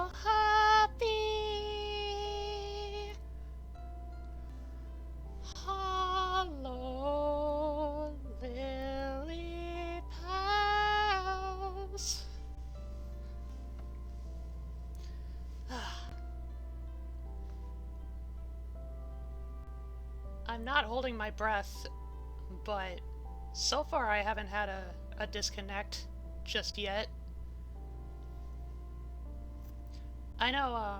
so happy. Hello, lily pads. I'm not holding my breath, but so far I haven't had a disconnect just yet. I know,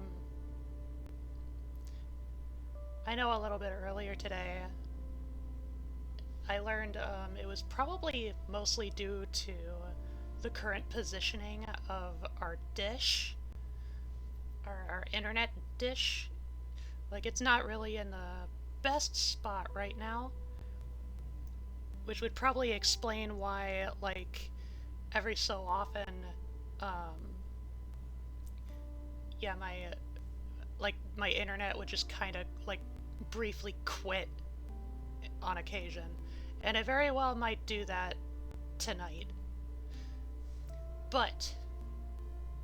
I know a little bit earlier today I learned it was probably mostly due to the current positioning of our dish, our internet dish. Like, it's not really in the best spot right now, which would probably explain why, like, every so often, um, yeah, my internet would just kind of, like, briefly quit on occasion. And it very well might do that tonight. But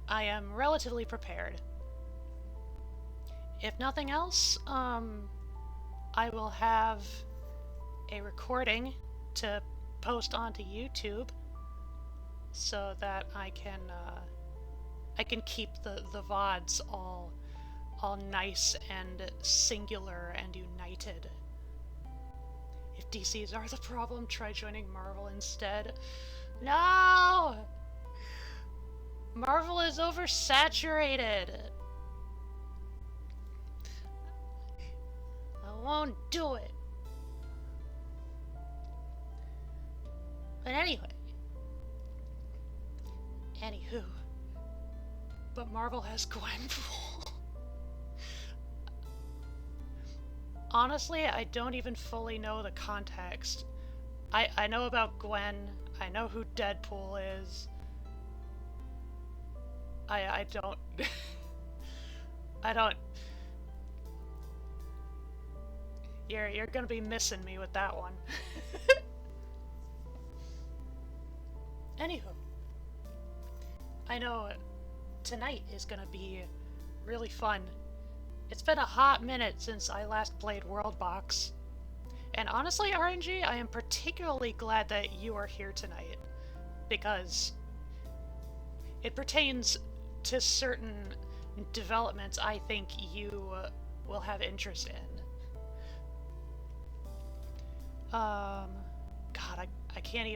I am relatively prepared. If nothing else, I will have a recording to post onto YouTube so that I can keep the VODs all nice and singular and united. If DCs are the problem, try joining Marvel instead. No! Marvel is oversaturated. I won't do it. But anywho. But Marvel has Gwenpool. Honestly, I don't even fully know the context. I know about Gwen, I know who Deadpool is. I don't... I don't... You're gonna be missing me with that one. Anywho. I know tonight is gonna be really fun. It's been a hot minute since I last played Worldbox. And honestly, RNG, I am particularly glad that you are here tonight, because it pertains to certain developments I think you will have interest in. God, I can't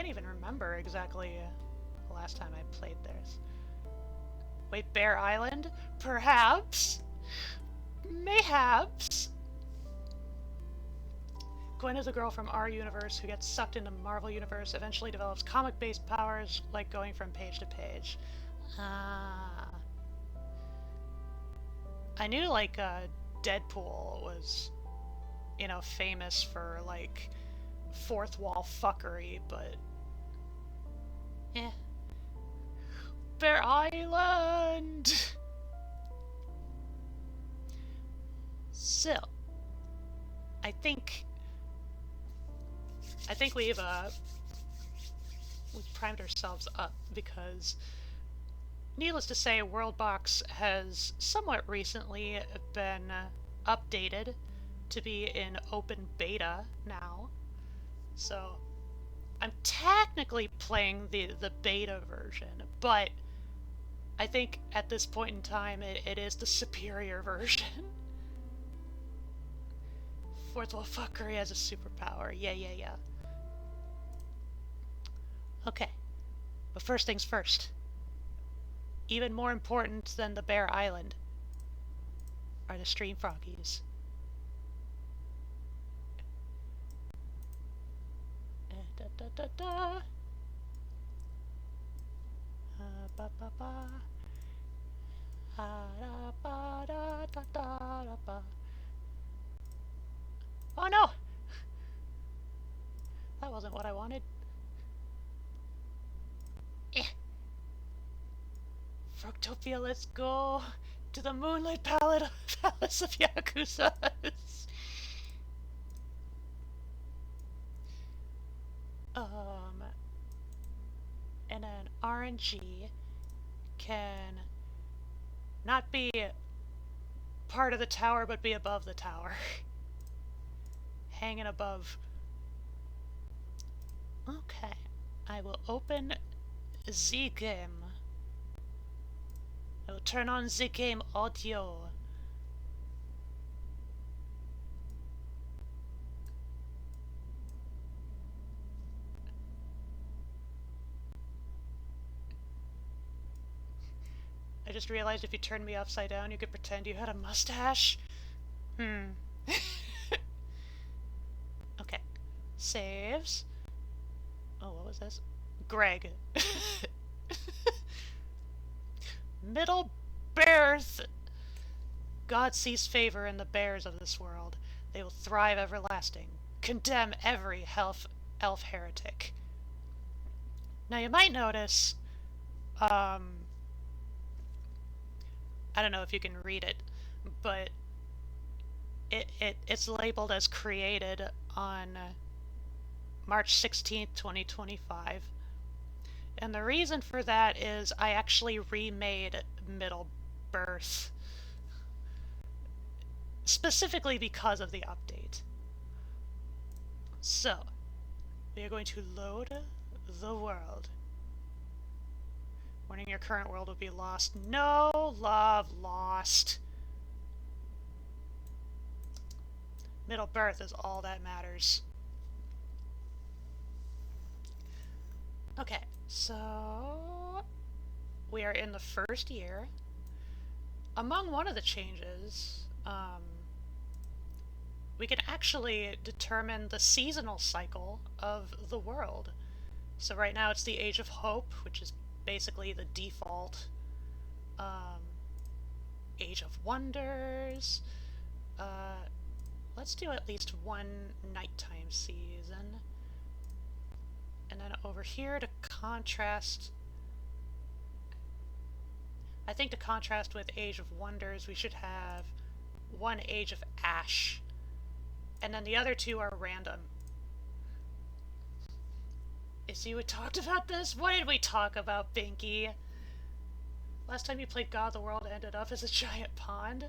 even remember exactly the last time I played this. Wait, Bear Island? Perhaps? Mayhaps? Gwen is a girl from our universe who gets sucked into Marvel Universe, eventually develops comic-based powers, like going from page to page. I knew, like, Deadpool was, you know, famous for, like, fourth wall fuckery, but... eh. Bear Island! So, I think we've primed ourselves up, because needless to say, Worldbox has somewhat recently been updated to be in open beta now. So I'm technically playing the beta version, but I think at this point in time it is the superior version. Fourth wall fuckery has a superpower. Yeah. Okay, but first things first. Even more important than the Bear Island are the stream froggies. Da da da da. Ba ba ba. Da ba da da da ba. Oh no! That wasn't what I wanted. Frogtopia, let's go to the Moonlight Palace of Yakuzas. And then RNG can not be part of the tower, but be above the tower. Hanging above. Okay. I will open the game. I will turn on the game audio. I just realized if you turned me upside down, you could pretend you had a mustache. Okay. Saves. Oh, what was this? Greg. Middle Bears. God sees favor in the bears of this world. They will thrive everlasting. Condemn every elf heretic. Now you might notice, I don't know if you can read it, but it's labeled as created on March 16th, 2025. And the reason for that is I actually remade Middle Birth. Specifically because of the update. So, we are going to load the world. Warning, your current world will be lost. No love lost. Middle Birth is all that matters. Okay, so we are in the first year. Among one of the changes, we can actually determine the seasonal cycle of the world. So right now it's the Age of Hope, which is basically the default. Age of Wonders. Let's do at least one nighttime season. And then over here to contrast, I think to contrast with Age of Wonders, we should have one Age of Ash. And then the other two are random. See, we talked about this? What did we talk about, Binky? Last time you played God of the World ended up as a giant pond?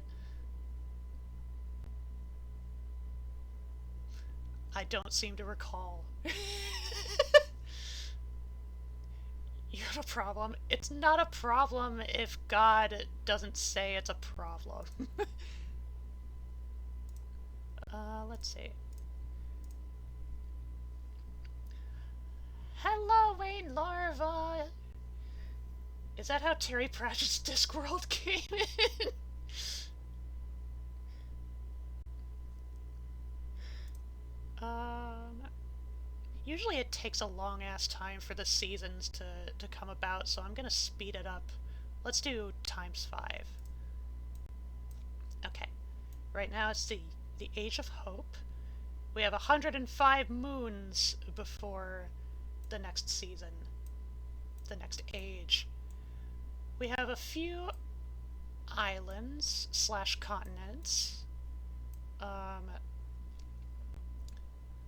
I don't seem to recall. You have a problem? It's not a problem if God doesn't say it's a problem. Let's see. Hello, Wayne Larva! Is that how Terry Pratchett's Discworld came in? Usually it takes a long-ass time for the seasons to come about, so I'm gonna speed it up. Let's do ×5. Okay. Right now it's the Age of Hope. We have 105 moons before the next season. The next age. We have a few islands / continents.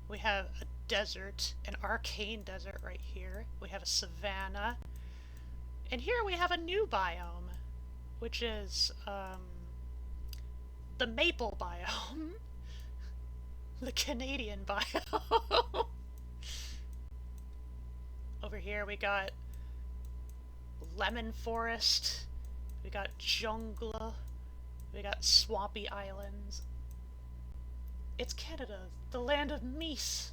We have a desert, an arcane desert right here. We have a savanna. And here we have a new biome, which is the maple biome. The Canadian biome. Over here we got lemon forest, we got jungle, we got swampy islands. It's Canada, the land of meat.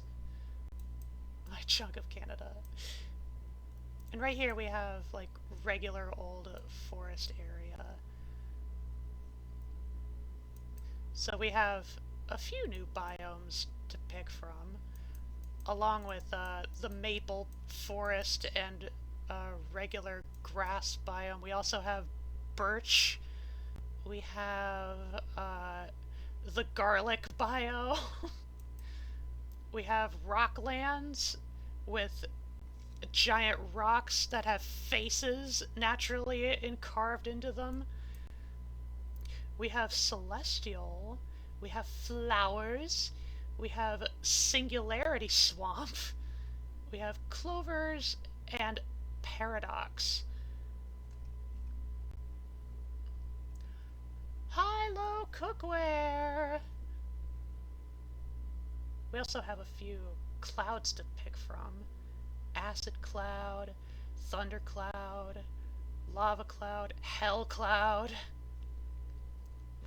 My chunk of Canada. And right here we have like regular old forest area. So we have a few new biomes to pick from, along with the maple forest and regular grass biome. We also have birch. We have the garlic biome. We have rocklands with giant rocks that have faces naturally carved into them. We have celestial. We have flowers. We have singularity swamp. We have clovers and paradox. High-low cookware! We also have a few clouds to pick from. Acid cloud, thunder cloud, lava cloud, hell cloud,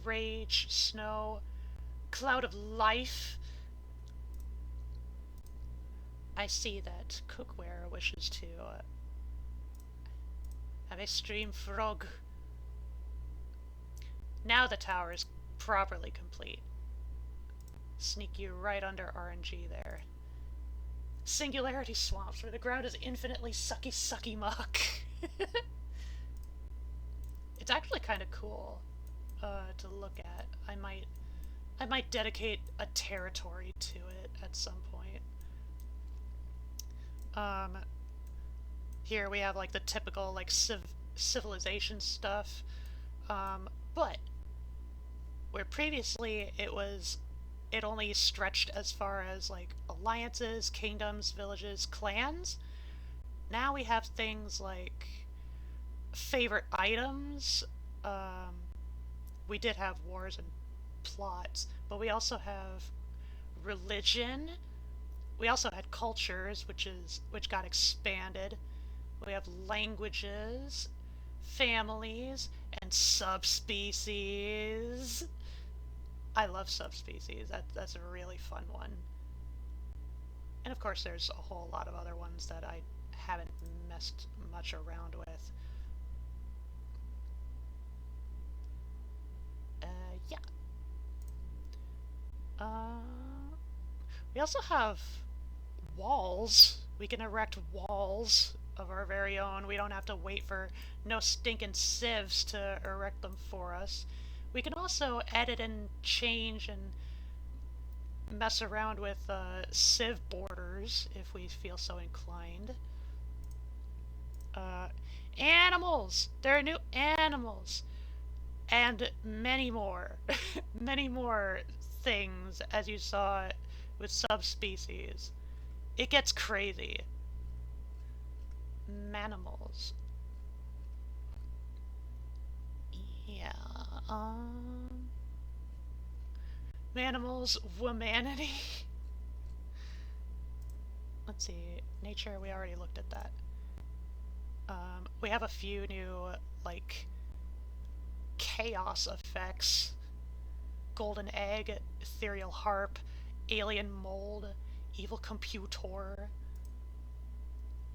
rage, snow, cloud of life. I see that cookware wishes to have a stream frog. Now the tower is properly complete. Sneak you right under RNG there. Singularity swamps, where the ground is infinitely sucky muck. It's actually kind of cool to look at. I might dedicate a territory to it at some point. Here we have like the typical like civilization stuff, but where previously it only stretched as far as like alliances, kingdoms, villages, clans. Now we have things like favorite items. We did have wars and plots, but we also have religion. We also had cultures, which got expanded. We have languages, families, and subspecies. I love subspecies. That's a really fun one. And of course there's a whole lot of other ones that I haven't messed much around with. Yeah. We also have walls. We can erect walls of our very own. We don't have to wait for no stinking civs to erect them for us. We can also edit and change and mess around with civ borders if we feel so inclined. Animals! There are new animals! And many more. Many more things, as you saw with subspecies. It gets crazy. Manimals. Yeah, Manimals, womanity. Let's see, nature, we already looked at that. We have a few new, like, chaos effects. Golden egg, ethereal harp, alien mold, evil computor,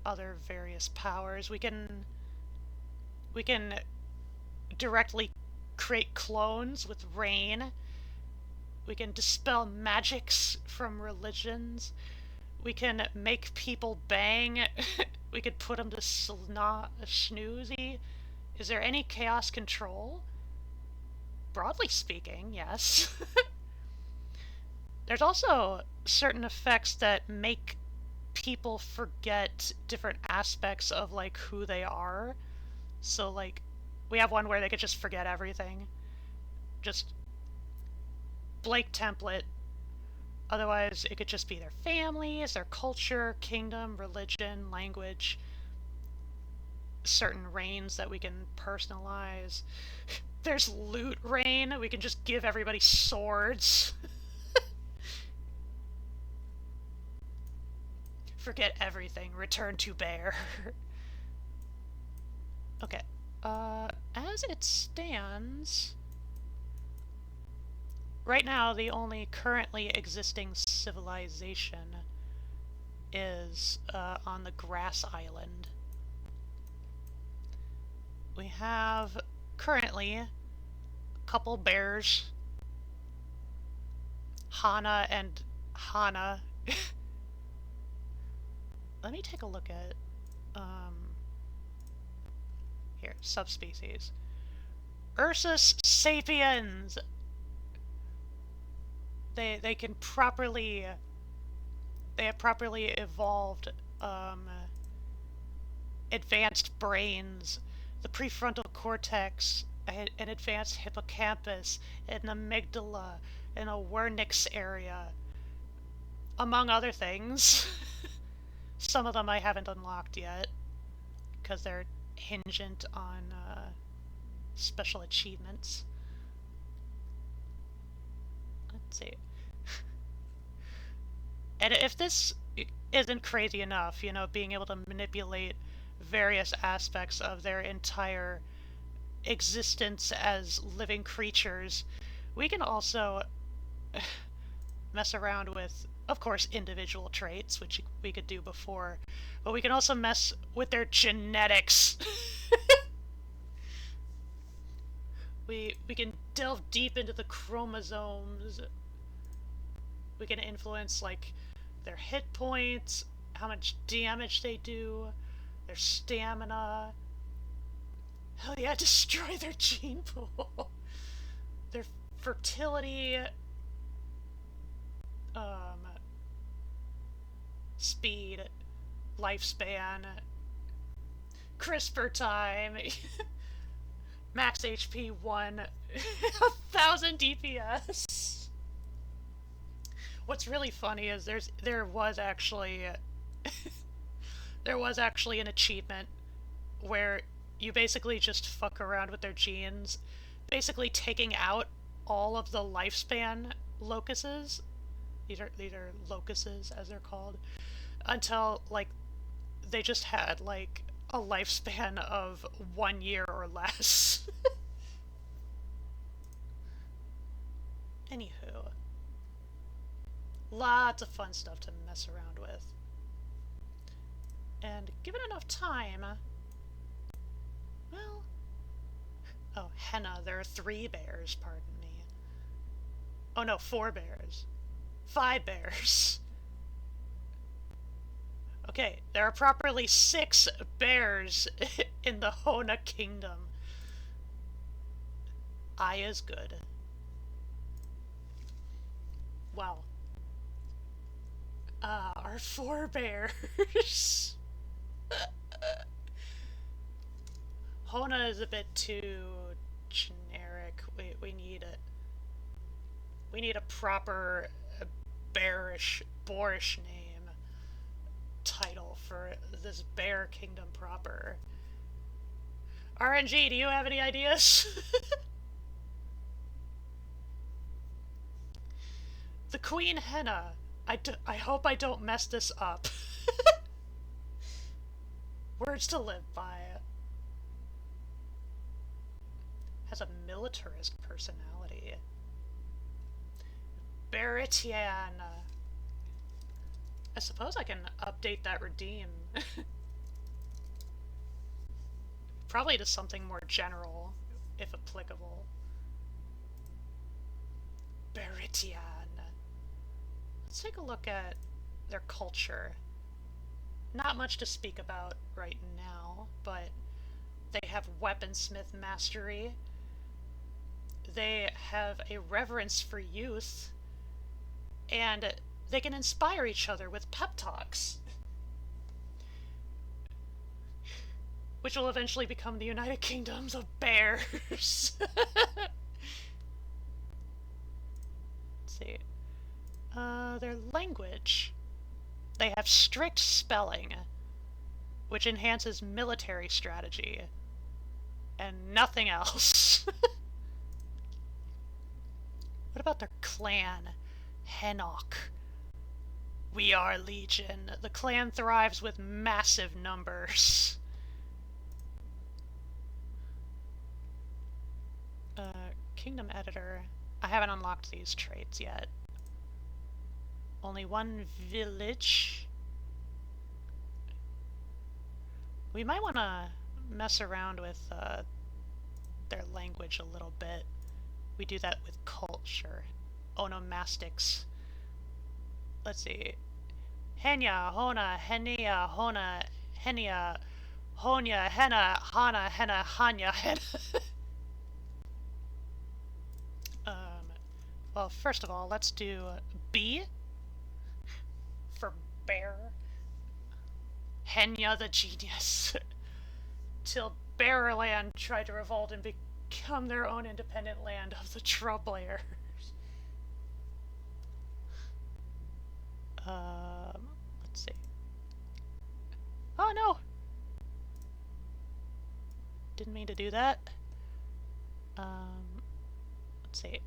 other various powers. We can directly create clones with rain. We can dispel magics from religions. We can make people bang. We could put them to snoozy. Is there any chaos control? Broadly speaking, yes. There's also certain effects that make people forget different aspects of like who they are. So like we have one where they could just forget everything. Just blank template. Otherwise, it could just be their families, their culture, kingdom, religion, language, certain reigns that we can personalize. There's loot rain. We can just give everybody swords. Forget everything. Return to bear. Okay. As it stands, right now the only currently existing civilization is on the grass island. We have currently a couple bears, Hana and Hana. Let me take a look at here, subspecies. Ursus sapiens. They can properly they have properly evolved advanced brains, the prefrontal cortex, an advanced hippocampus, an amygdala, and a Wernicke's area, among other things. Some of them I haven't unlocked yet. because they're hingent on special achievements. Let's see. And if this isn't crazy enough, you know, being able to manipulate various aspects of their entire existence as living creatures, we can also mess around with, of course, individual traits, which we could do before, but we can also mess with their genetics. we can delve deep into the chromosomes. We can influence, like, their hit points, how much damage they do, their stamina. Hell yeah, destroy their gene pool. Their fertility, speed, lifespan, CRISPR time, max HP 1, 1000 DPS. What's really funny is there was actually an achievement where you basically just fuck around with their genes, basically taking out all of the lifespan locuses. These are locuses, as they're called, until, like, they just had, like, a lifespan of 1 year or less. Anywho, lots of fun stuff to mess around with. And given enough time, well, oh, henna, there are 3 bears, pardon me. Oh no, 4 bears. 5 bears. Okay, there are properly 6 bears in the Hona Kingdom. I is good. Well, our 4 bears. Hona is a bit too generic. We need a proper boorish name title for this bear kingdom proper. RNG, do you have any ideas? The Queen Henna. I hope I don't mess this up. Words to live by. Has a militarist personality. Baritian. I suppose I can update that redeem. Probably to something more general, if applicable. Baritian. Let's take a look at their culture. Not much to speak about right now, but they have weaponsmith mastery. They have a reverence for youth, and they can inspire each other with pep talks, which will eventually become the United Kingdoms of Bears. Let's see. Their language. They have strict spelling, which enhances military strategy, and nothing else. What about their clan? Henok. We are Legion. The clan thrives with massive numbers. Kingdom Editor. I haven't unlocked these traits yet. Only 1 village. We might want to mess around with their language a little bit. We do that with culture. Onomastics. Let's see. Henya, Hona, Henia, Hona, Henia, Honya, Henna, Hana, Henna, Hanya, Henna. Well, first of all, let's do B for bear. Henya the genius. Till Bearland tried to revolt and become their own independent land of the Troublayers. Let's see. Oh no! didn't mean to do that. Let's see.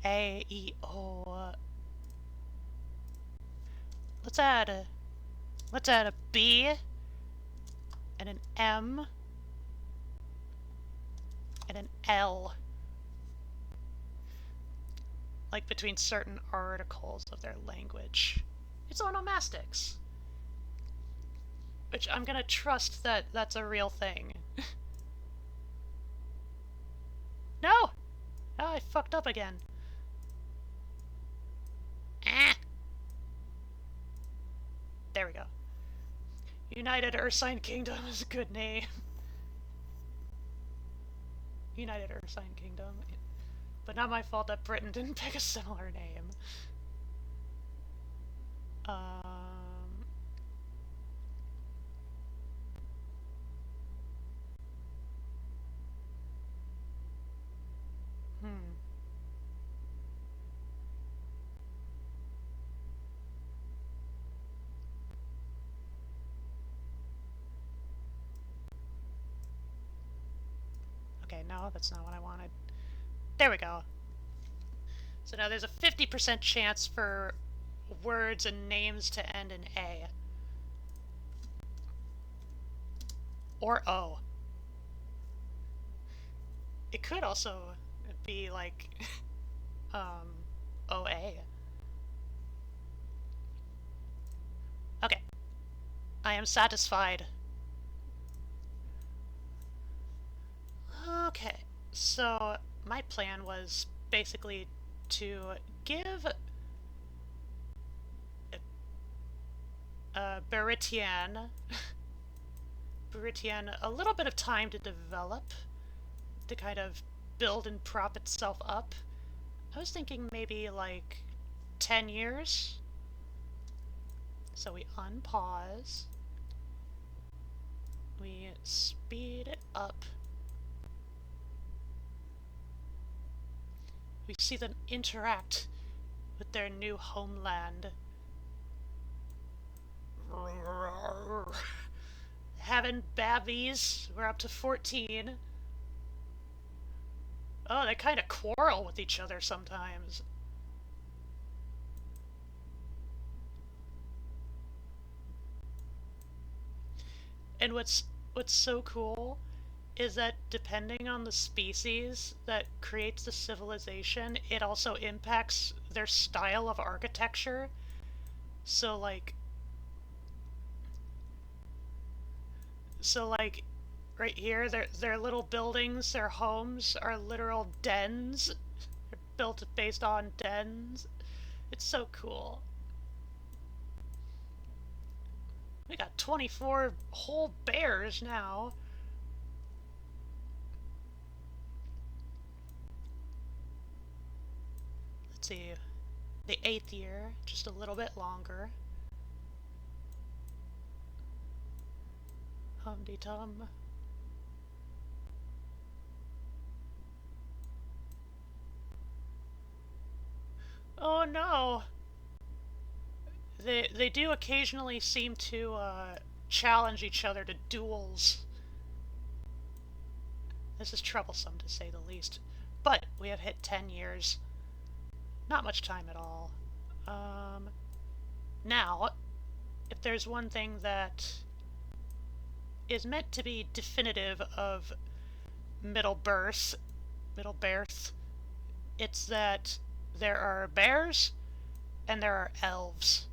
A, E, O. Let's add a B and an M and an L. Like between certain articles of their language. It's onomastics. Which I'm gonna trust that that's a real thing. No! Oh, I fucked up again. Ah! There we go. United Ursine Kingdom is a good name. United Ursine Kingdom. But not my fault that Britain didn't pick a similar name. Hmm. Okay, no, that's not what I wanted. There we go. So now there's a 50% chance for words and names to end in A. Or O. It could also be like OA. Okay. I am satisfied. Okay. So my plan was basically to give Beritian a little bit of time to develop, to kind of build and prop itself up. I was thinking maybe like 10 years. So we unpause. We speed it up. We see them interact with their new homeland. Having babbies. We're up to 14. Oh, they kind of quarrel with each other sometimes. And what's so cool is that depending on the species that creates the civilization, it also impacts their style of architecture. So like right here, their little buildings, their homes are literal dens. They're built based on dens. It's so cool. We got 24 whole bears now. Let's see. The 8th year, just a little bit longer. Hum-de-tum. Oh no! They do occasionally seem to challenge each other to duels. This is troublesome to say the least. But we have hit 10 years. Not much time at all. Now, if there's one thing that is meant to be definitive of Middle Birth, it's that there are bears and there are elves.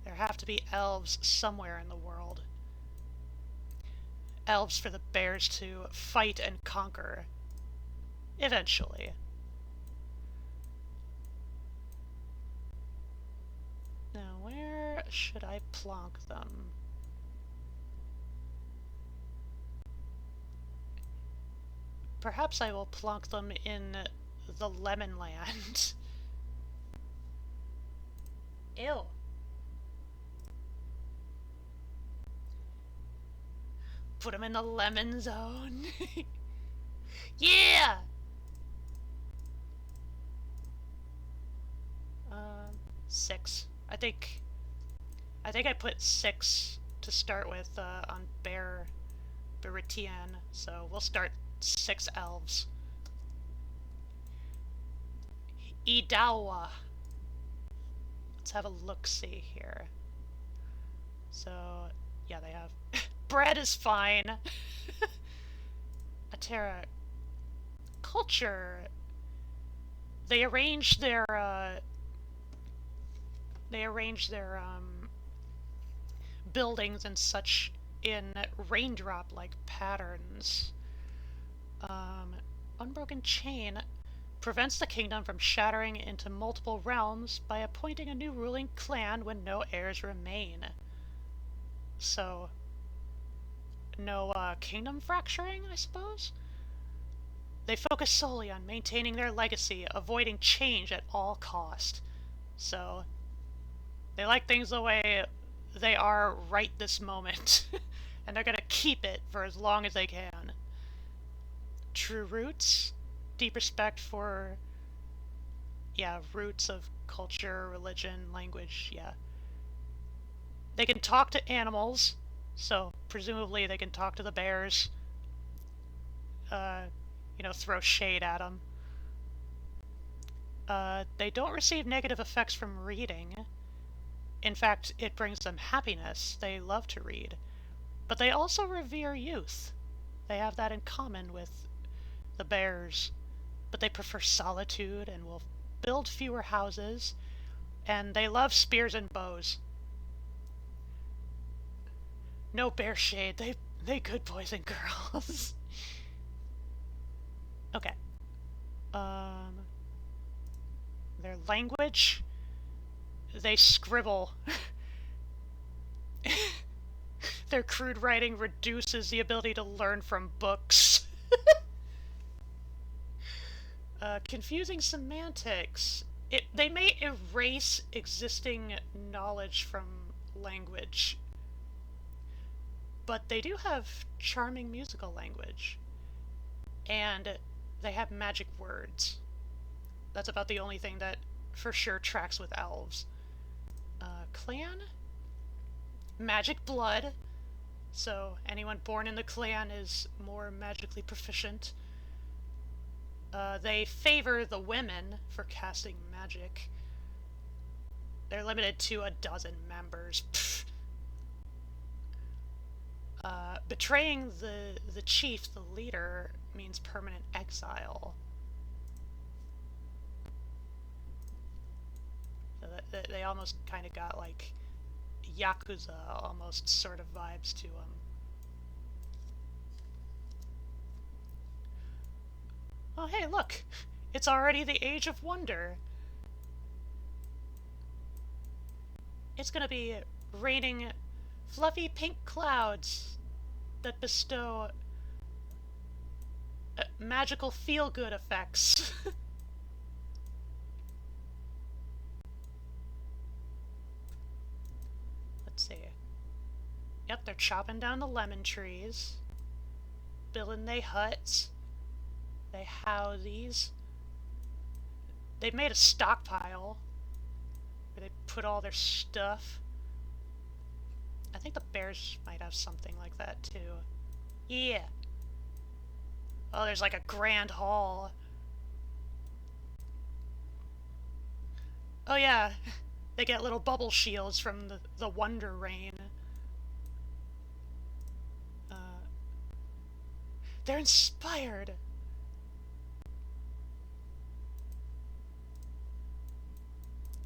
There have to be elves somewhere in the world. Elves for the bears to fight and conquer. Eventually. Now, where should I plonk them? Perhaps I will plonk them in the Lemon Land. Ew. Put them in the lemon zone. Yeah! 6. I think I put 6 to start with on Beritian, so we'll start 6 elves. Idawa. Let's have a look-see here. So, yeah, they have... bread is fine. Atera. Culture. They arrange their, buildings and such in raindrop-like patterns. Unbroken Chain prevents the kingdom from shattering into multiple realms by appointing a new ruling clan when no heirs remain. So, no kingdom fracturing, I suppose? They focus solely on maintaining their legacy, avoiding change at all cost. So, they like things the way they are right this moment. And they're gonna keep it for as long as they can. True roots, deep respect for, yeah, roots of culture, religion, language, yeah. They can talk to animals, so presumably they can talk to the bears. You know, throw shade at them. They don't receive negative effects from reading. In fact, it brings them happiness. They love to read. But they also revere youth. They have that in common with the bears. But they prefer solitude and will build fewer houses. And they love spears and bows. No bear shade. They good boys and girls. Okay. Their language, they scribble. Their crude writing reduces the ability to learn from books. Confusing semantics. They may erase existing knowledge from language, but they do have charming musical language. And they have magic words. That's about the only thing that for sure tracks with elves. Clan? Magic blood. So anyone born in the clan is more magically proficient. They favor the women for casting magic. They're limited to 12 members. Betraying the chief, the leader, means permanent exile. So they almost kind of got like Yakuza almost sort of vibes to them. Oh hey, look! It's already the Age of Wonder! It's gonna be raining fluffy pink clouds that bestow magical feel-good effects. Let's see. Yep, they're chopping down the lemon trees. Building they huts. They housies. They've made a stockpile where they put all their stuff. I think the bears might have something like that too. Yeah. Oh, there's like a grand hall. Oh yeah, they get little bubble shields from the Wonder Rain. They're inspired.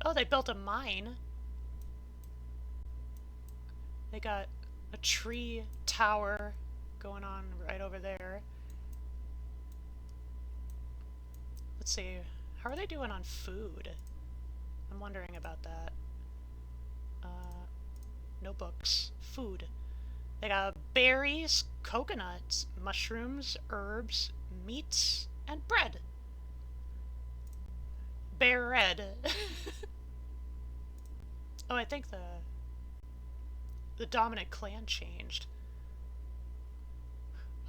Oh, they built a mine. They got a tree tower going on right over there. Let's see, how are they doing on food? I'm wondering about that. No books. Food. They got berries, coconuts, mushrooms, herbs, meats, and bread. Bread. Oh, I think the dominant clan changed.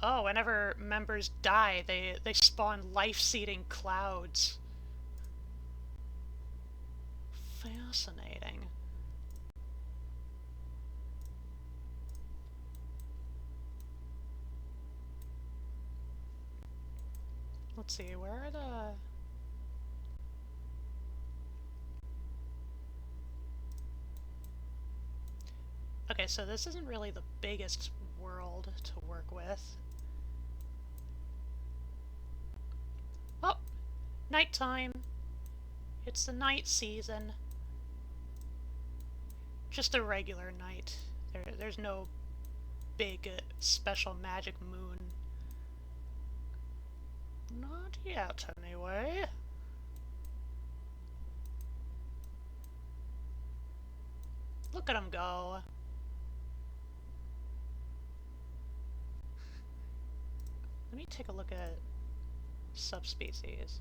Oh, whenever members die, they spawn life-seeding clouds. Fascinating. Let's see, where are the... Okay, so this isn't really the biggest world to work with. Oh! Nighttime! It's the night season. Just a regular night. There's no big special magic moon. Not yet, anyway. Look at him go. Let me take a look at subspecies.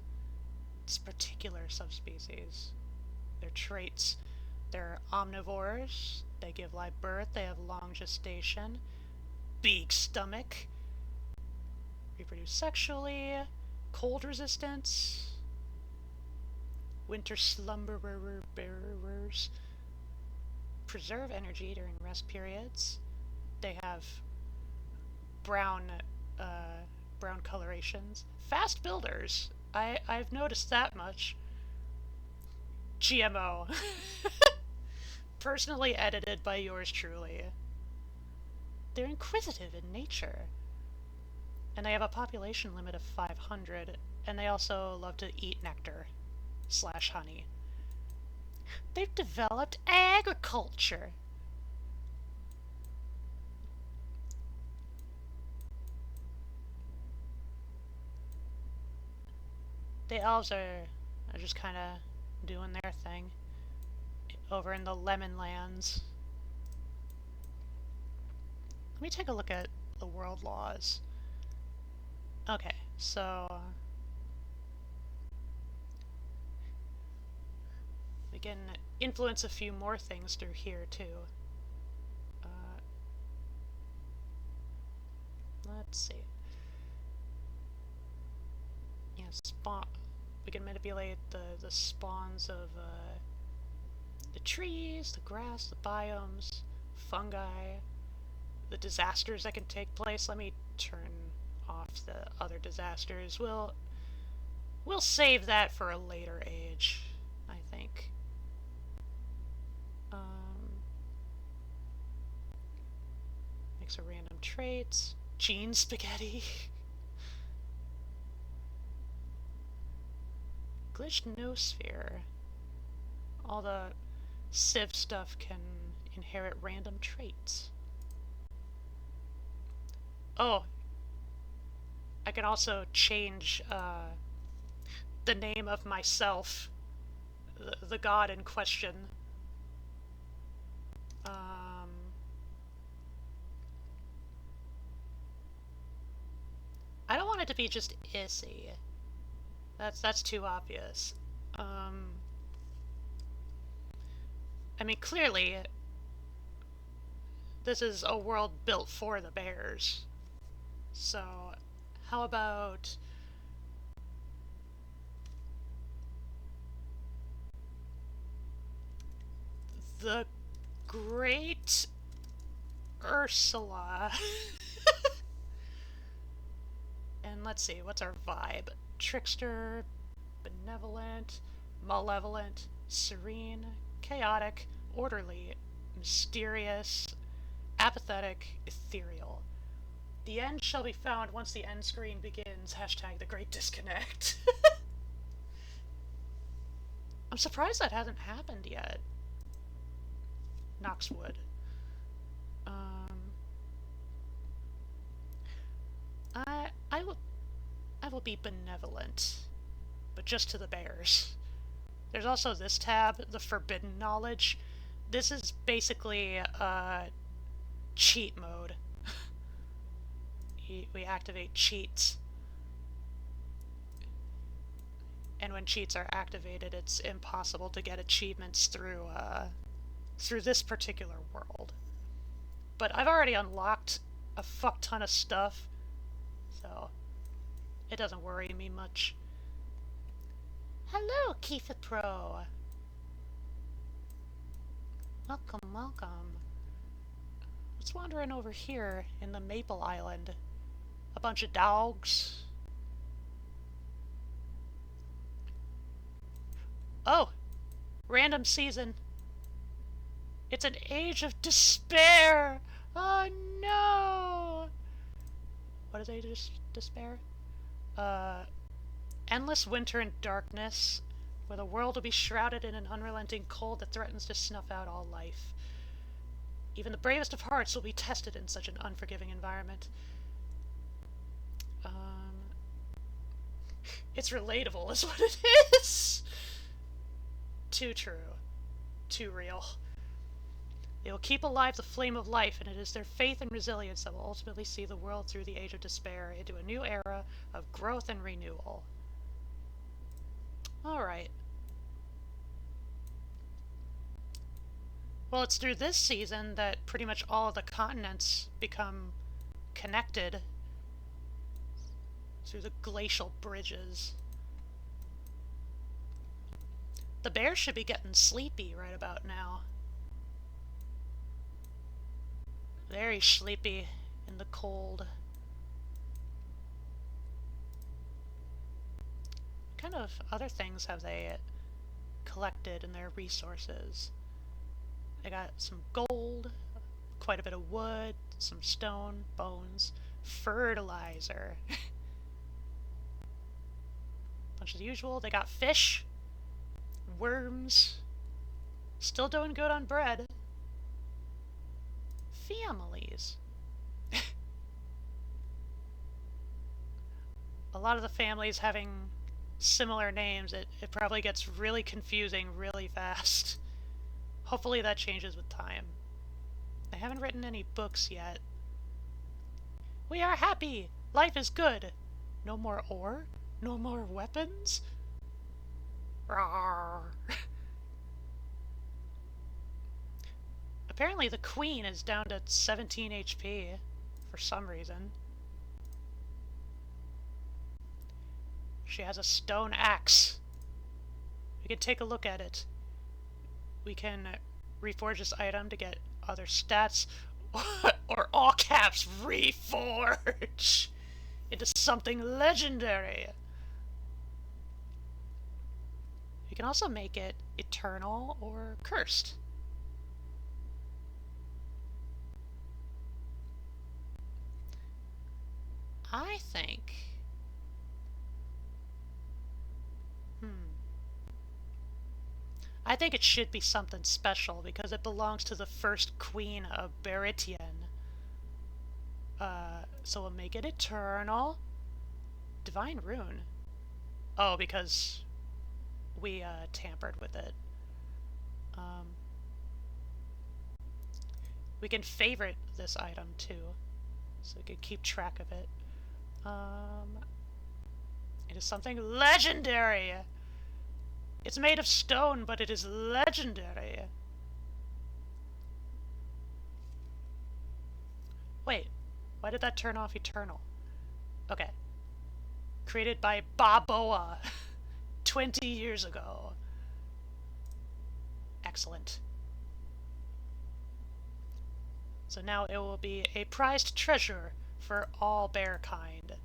This particular subspecies. Their traits. They're omnivores. They give live birth. They have long gestation. Big stomach. Reproduce sexually. Cold resistance. Winter slumberers. Preserve energy during rest periods. They have brown colorations. Fast builders. I've noticed that much. GMO. Personally edited by yours truly. They're inquisitive in nature. And they have a population limit of 500, and they also love to eat nectar / honey. They've developed agriculture. The elves are just kind of doing their thing over in the Lemon Lands. Let me take a look at the world laws. Okay, so we can influence a few more things through here too. Let's see. Yeah, spawn. We can manipulate the spawns of the trees, the grass, the biomes, fungi, the disasters that can take place. Let me turn off the other disasters. We'll save that for a later age, I think. Mix of random traits. Gene spaghetti. Glitched noosphere. All the Civ stuff can inherit random traits. Oh, I can also change the name of myself, the god in question. I don't want it to be just Issy. That's too obvious. I mean, clearly, this is a world built for the bears. So, how about... the Great Ursula. And let's see, what's our vibe? Trickster, benevolent, malevolent, serene, chaotic, orderly, mysterious, apathetic, ethereal. The end shall be found once the end screen begins. Hashtag the great disconnect. I'm surprised that hasn't happened yet. Knoxwood. I will be benevolent, but just to the bears. There's also this tab, the Forbidden Knowledge. This is basically cheat mode. We activate cheats. And when cheats are activated, it's impossible to get achievements through this particular world. But I've already unlocked a fuck ton of stuff, so it doesn't worry me much. Hello, Keitha Pro! Welcome, welcome. What's wandering over here in the Maple Island? A bunch of dogs? Oh, random season. It's an age of despair. Oh no. What is age of despair? Uh, Endless winter and darkness, where the world will be shrouded in an unrelenting cold that threatens to snuff out all life. Even the bravest of hearts will be tested in such an unforgiving environment. It's relatable, is what it is. Too true. Too real. They will keep alive the flame of life, and it is their faith and resilience that will ultimately see the world through the age of despair into a new era of growth and renewal. Alright. Well, it's through this season that pretty much all of the continents become connected through the glacial bridges. The bears should be getting sleepy right about now. Very sleepy in the cold. What kind of other things have they collected in their resources? They got some gold, quite a bit of wood, some stone, bones, fertilizer. Bunch of the usual. They got fish, worms. Still doing good on bread. Families. A lot of the families having similar names, it probably gets really confusing really fast. Hopefully that changes with time. They haven't written any books yet. We are happy! Life is good! No more ore? No more weapons? Rawr. Apparently the queen is down to 17 HP for some reason. She has a stone axe. We can take a look at it. We can reforge this item to get other stats, or all caps, reforge into something legendary. We can also make it eternal or cursed. I think... I think it should be something special because it belongs to the first queen of Beritian. So we'll make it eternal. Divine rune. Oh, because we tampered with it. We can favorite this item too, so we can keep track of it. It is something legendary! It's made of stone, but it is legendary. Wait, why did that turn off eternal? Okay. Created by Baboa 20 years ago. Excellent. So now it will be a prized treasure for all bear kind.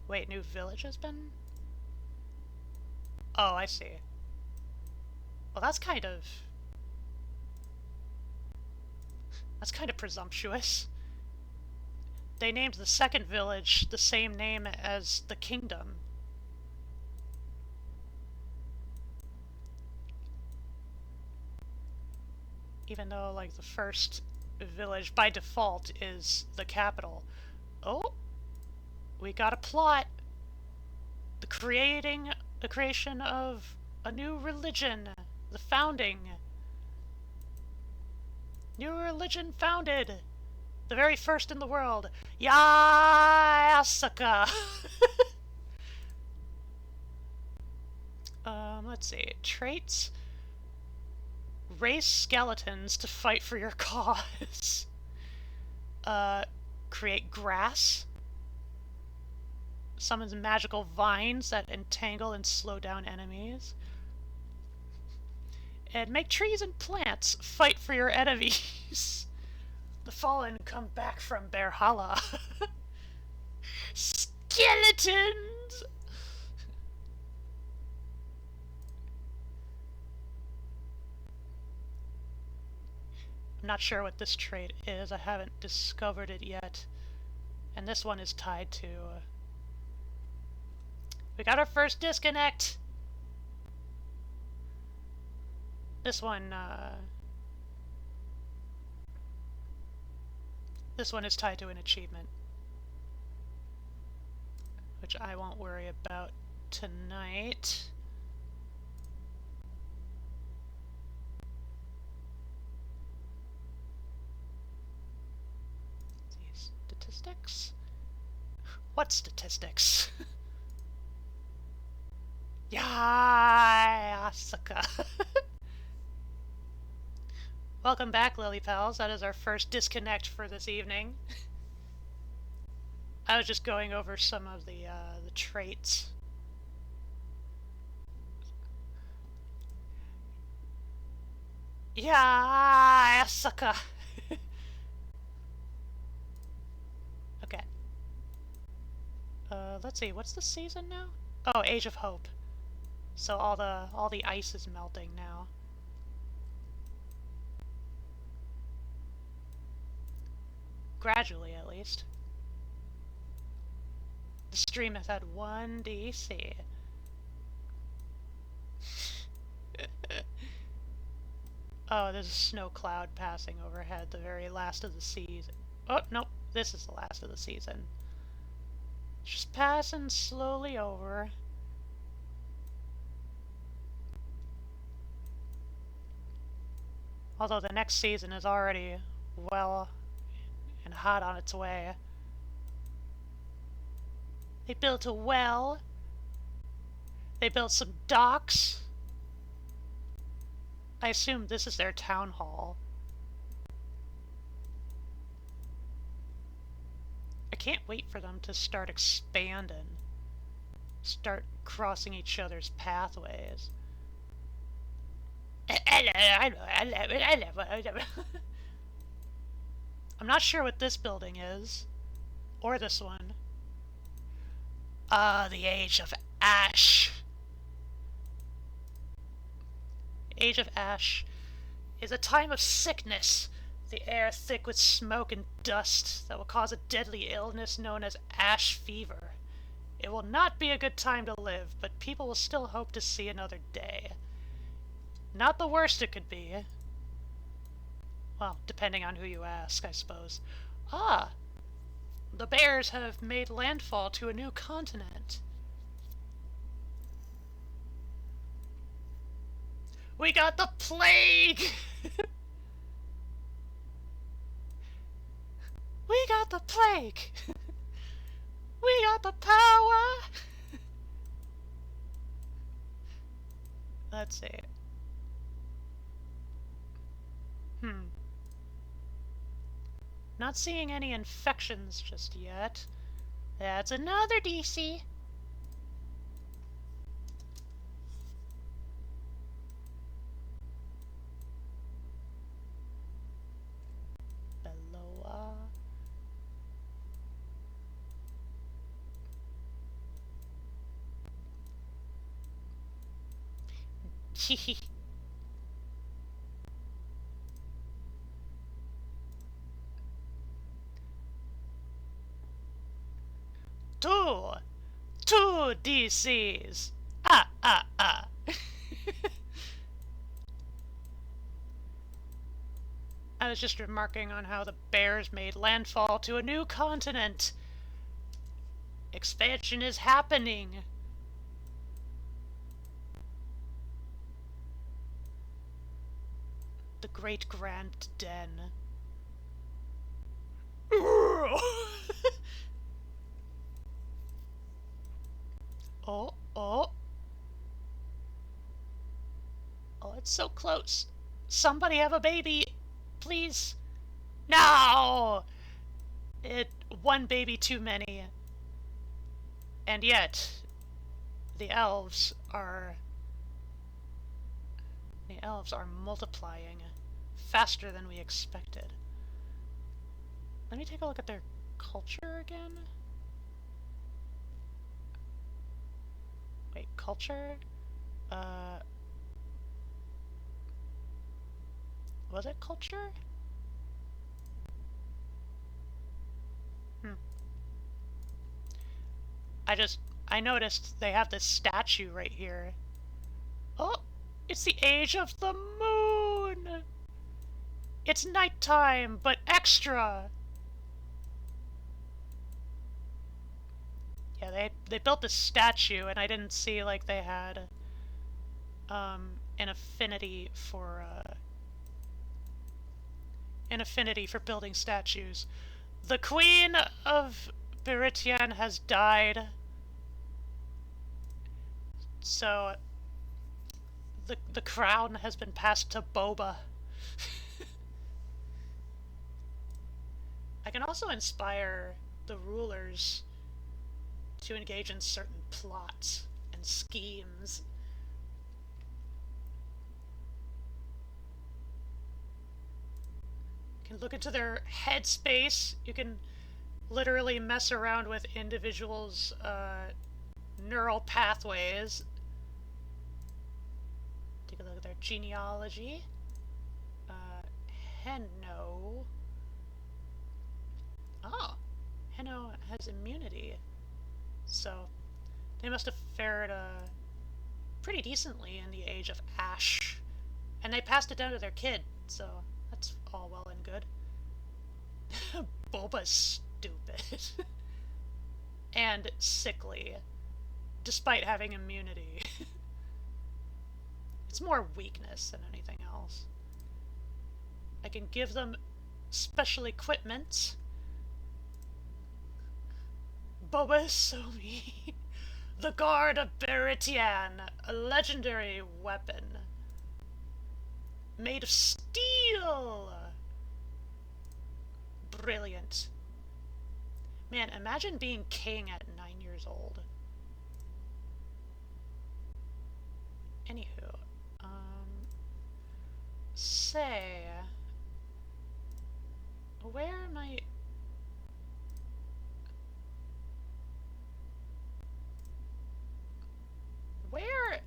Wait, new village has been... Oh, I see. Well, that's kind of presumptuous. They named the second village the same name as the kingdom. Even though, like, the first village by default is the capital. Oh! We got a plot. The creation of a new religion. The founding. New religion founded. The very first in the world. Yasaka. Let's see. Traits. Raise skeletons to fight for your cause. Create grass. Summons magical vines that entangle and slow down enemies. And make trees and plants fight for your enemies. The fallen come back from Berhala. kittens! I'm not sure what this trait is. I haven't discovered it yet. And this one is tied to... we got our first disconnect! This one is tied to an achievement, which I won't worry about tonight. These statistics? What statistics? Yeah, sucker. Welcome back, Lily Pals. That is our first disconnect for this evening. I was just going over some of the traits. Yeah, sucker. Okay. Let's see. What's the season now? Oh, Age of Hope. So all the ice is melting now. Gradually, at least. The stream has had 1 DC. Oh, there's a snow cloud passing overhead, the very last of the season. Oh, nope, this is the last of the season. Just passing slowly over. Although the next season is already well and hot on its way. They built a well. They built some docks. I assume this is their town hall. I can't wait for them to start expanding. Start crossing each other's pathways. I'm not sure what this building is. Or this one. The Age of Ash. Age of Ash is a time of sickness, the air thick with smoke and dust that will cause a deadly illness known as ash fever. It will not be a good time to live, but people will still hope to see another day. Not the worst it could be. Well, depending on who you ask, I suppose. Ah! The bears have made landfall to a new continent. We got the plague! We got the plague! We got the power! Let's see. Not seeing any infections just yet. That's another DC. Below. Hehe. Two DCs. I was just remarking on how the bears made landfall to a new continent. Expansion is happening. The Great Grand Den. Oh, oh. Oh, it's so close. Somebody have a baby, please. No! One baby too many. And yet, the elves are multiplying faster than we expected. Let me take a look at their culture again. Wait, culture? Uh, was it culture? Hmm. I noticed they have this statue right here. Oh, it's the age of the moon! It's nighttime, but extra! Yeah, they built this statue, and I didn't see, like, they had, an affinity for, building statues. The Queen of Beritian has died, so the crown has been passed to Boba. I can also inspire the rulers to engage in certain plots and schemes. You can look into their headspace. You can literally mess around with individuals' neural pathways. Take a look at their genealogy. Henno. Oh, Henno has immunity. So they must have fared pretty decently in the age of Ash. And they passed it down to their kid, so that's all well and good. Boba's stupid. And sickly, despite having immunity. It's more weakness than anything else. I can give them special equipment. Boba is so mean. The Guard of Beritian, a legendary weapon made of steel. Brilliant. Man, imagine being king at 9 years old. Anywho, say, where am I? Where?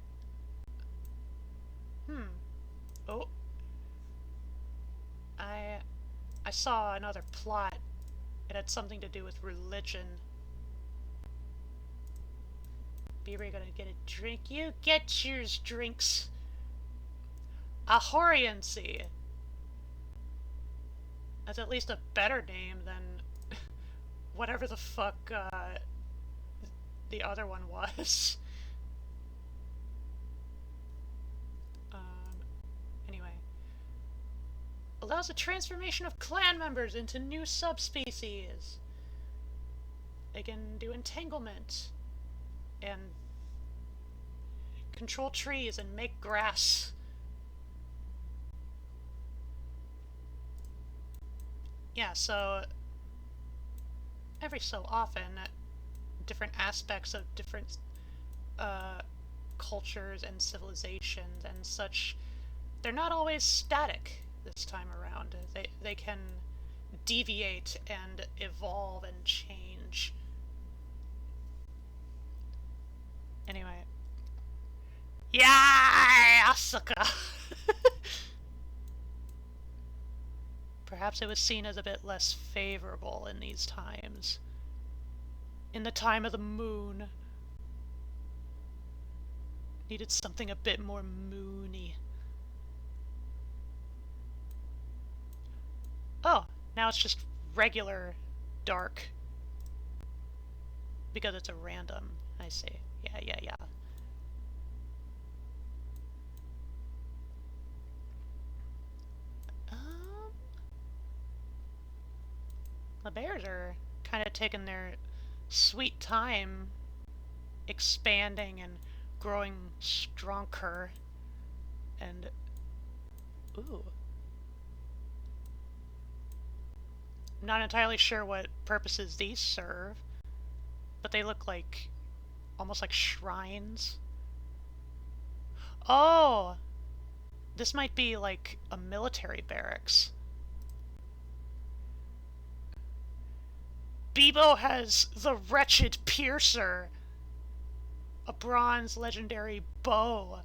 Oh, I saw another plot. It had something to do with religion. Beaver, gonna get a drink? You get yours drinks. Ahoriancy. That's at least a better name than whatever the fuck the other one was. Anyway. Allows the transformation of clan members into new subspecies. They can do entanglement and control trees and make grass. Yeah, so every so often, different aspects of different cultures and civilizations and such, they're not always static this time around. They can deviate and evolve and change. Anyway. Yeah, Asuka! Perhaps it was seen as a bit less favorable in these times. In the time of the moon. Needed something a bit more moony. Oh, now it's just regular dark. Because it's a random, I see. Yeah. The bears are kind of taking their sweet time expanding and growing stronger. And ooh, not entirely sure what purposes these serve, but they look like almost like shrines. Oh, this might be like a military barracks. Bebo has the wretched piercer. A bronze legendary bow.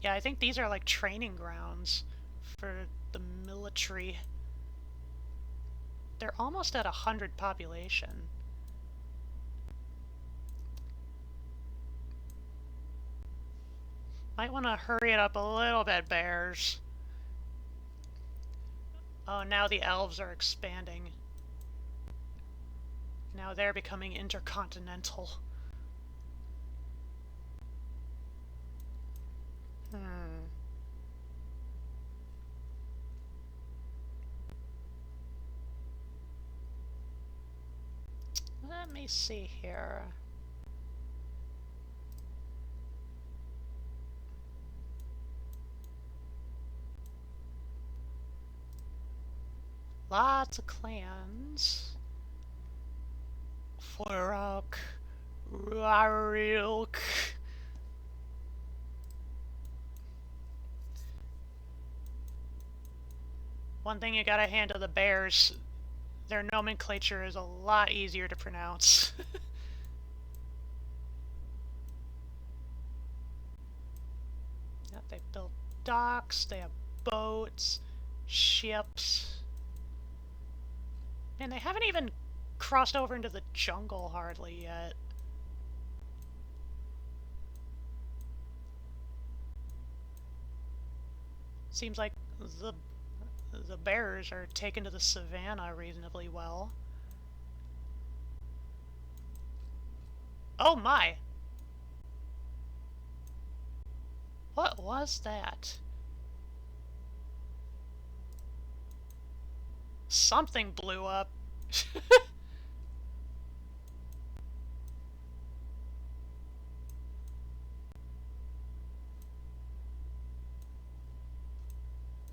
Yeah, I think these are like training grounds for the military. They're almost at 100 population. Might want to hurry it up a little bit, bears. Oh, now the elves are expanding. Now they're becoming intercontinental. Hmm. Let me see here. Lots of clans. Forok, Rarilk. One thing you gotta hand to the bears, their nomenclature is a lot easier to pronounce. Yeah, they built docks, they have boats, ships. And they haven't even crossed over into the jungle hardly yet. Seems like the bears are taken to the savannah reasonably well. Oh my! What was that? Something blew up.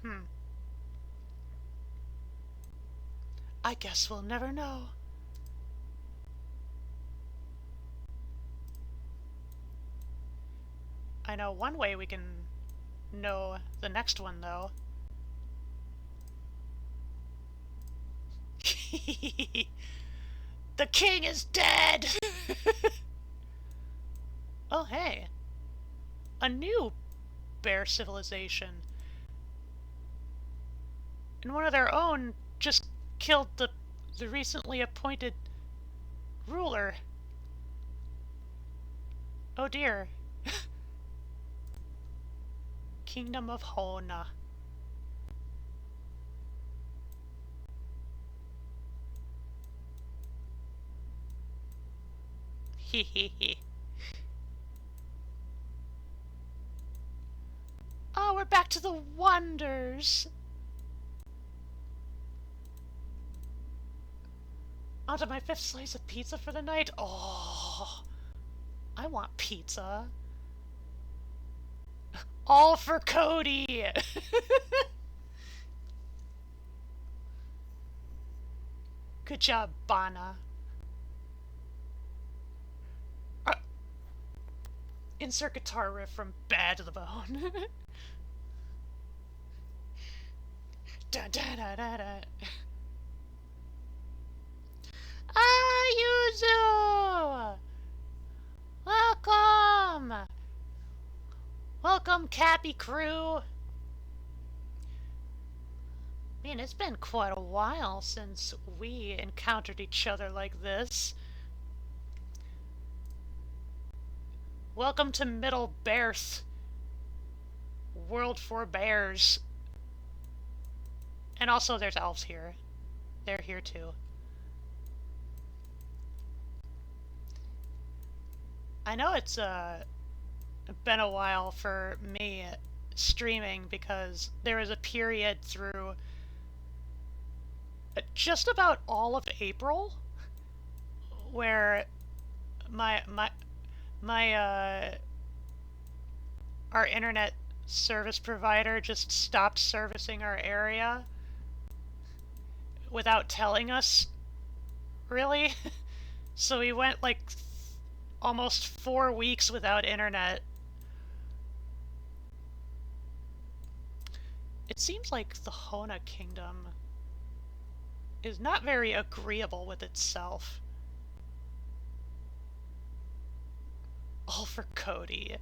Hmm. I guess we'll never know. I know one way we can know the next one, though. The king is dead! Oh, hey. A new bear civilization. And one of their own just killed the recently appointed ruler. Oh dear. Kingdom of Hona. Hehehe. Oh, we're back to the wonders. Onto my 5th slice of pizza for the night. Oh, I want pizza. All for Cody. Good job, Bana. Insert guitar riff from Bad to the Bone. Da da da da da. Yuzu! Welcome! Welcome, Cappy Crew! Man, it's been quite a while since we encountered each other like this. Welcome to Middle Bearth. World for Bears. And also there's elves here. They're here too. I know it's been a while for me streaming because there was a period through just about all of April where my our internet service provider just stopped servicing our area without telling us, really. So we went like almost 4 weeks without internet. It seems like the Hona Kingdom is not very agreeable with itself. All for Cody.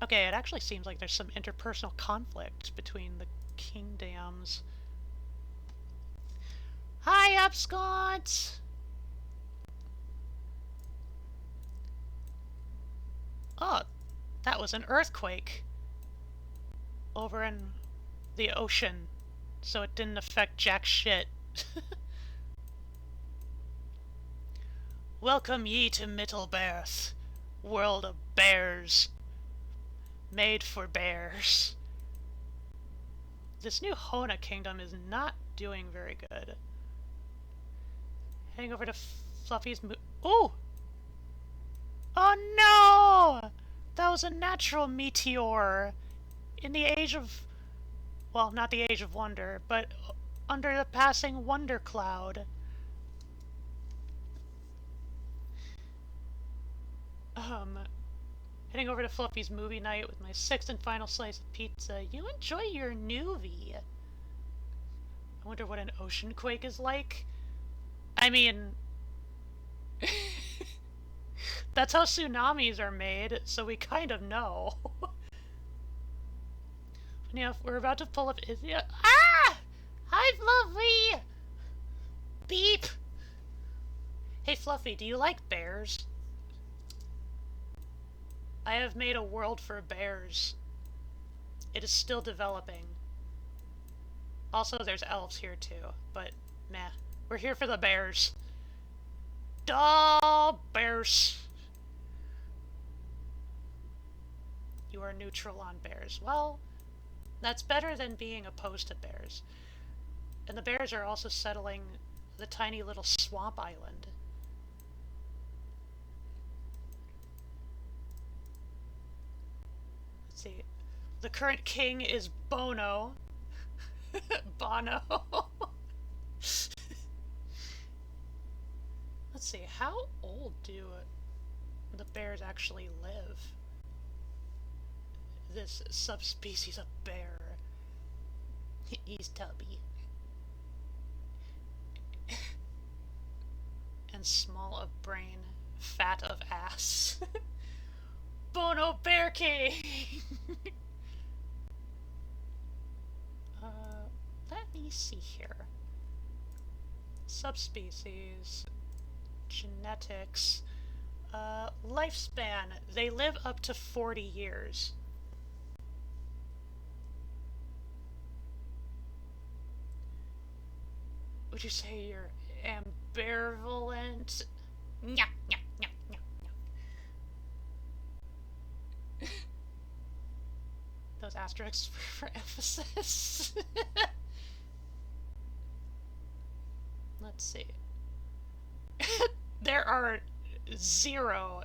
Okay, it actually seems like there's some interpersonal conflict between the kingdoms. Hi, Upscott! Oh, that was an earthquake over in the ocean, so it didn't affect jack shit. Welcome ye to Mittelberth, world of bears, made for bears. This new Hona kingdom is not doing very good. Heading over to Fluffy's Ooh! Oh no! That was a natural meteor in the age of... well, not the age of wonder, but under the passing wonder cloud. Heading over to Fluffy's movie night with my 6th and final slice of pizza. You enjoy your newbie. I wonder what an ocean quake is like. I mean... that's how tsunamis are made, so we kind of know. Yeah, we're about to pull up... Ah! Hi, Fluffy! Beep! Hey, Fluffy, do you like bears? I have made a world for bears. It is still developing. Also, there's elves here too, but meh. We're here for the bears. Duh, bears. You are neutral on bears. Well, that's better than being opposed to bears. And the bears are also settling the tiny little swamp island. Let's see. The current king is Bono. Bono. Let's see, how old do the bears actually live? This subspecies of bear. He's tubby. And small of brain, fat of ass. Bono Bear King! Let me see here. Subspecies, genetics, lifespan. They live up to 40 years. Would you say you're ambivalent? Nyah, nyah, nyah, nyah, nyah. Those asterisks for emphasis. Let's see. There are zero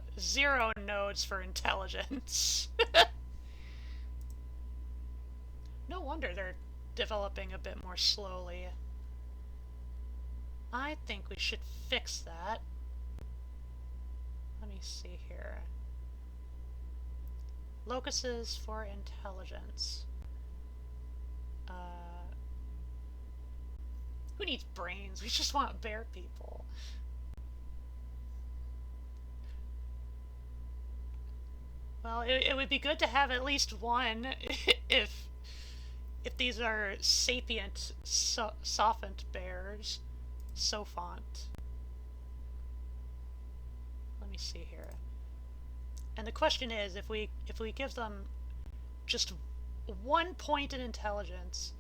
nodes for intelligence. No wonder they're developing a bit more slowly. I think we should fix that. Let me see here. Locuses for intelligence. Who needs brains? We just want bear people. Well, it would be good to have at least one if these are sapient, softened bears. Sophont. Let me see here. And the question is, if we give them just 1 point in intelligence,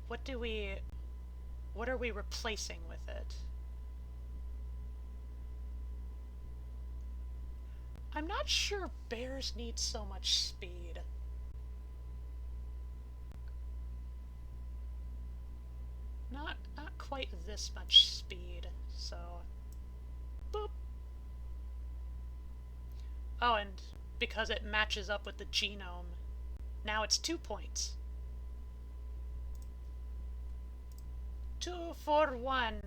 what are we replacing with it? I'm not sure bears need so much speed. Not quite this much speed, so... Boop! Oh, and because it matches up with the genome, now it's 2 points. 2 for 1.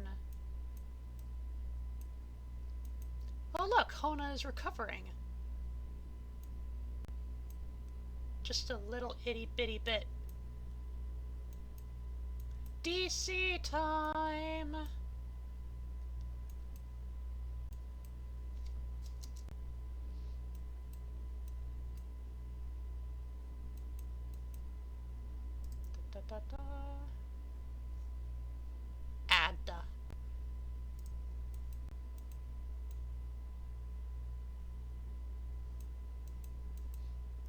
Oh look, Hona is recovering. Just a little itty bitty bit. DC time! da da da. Add.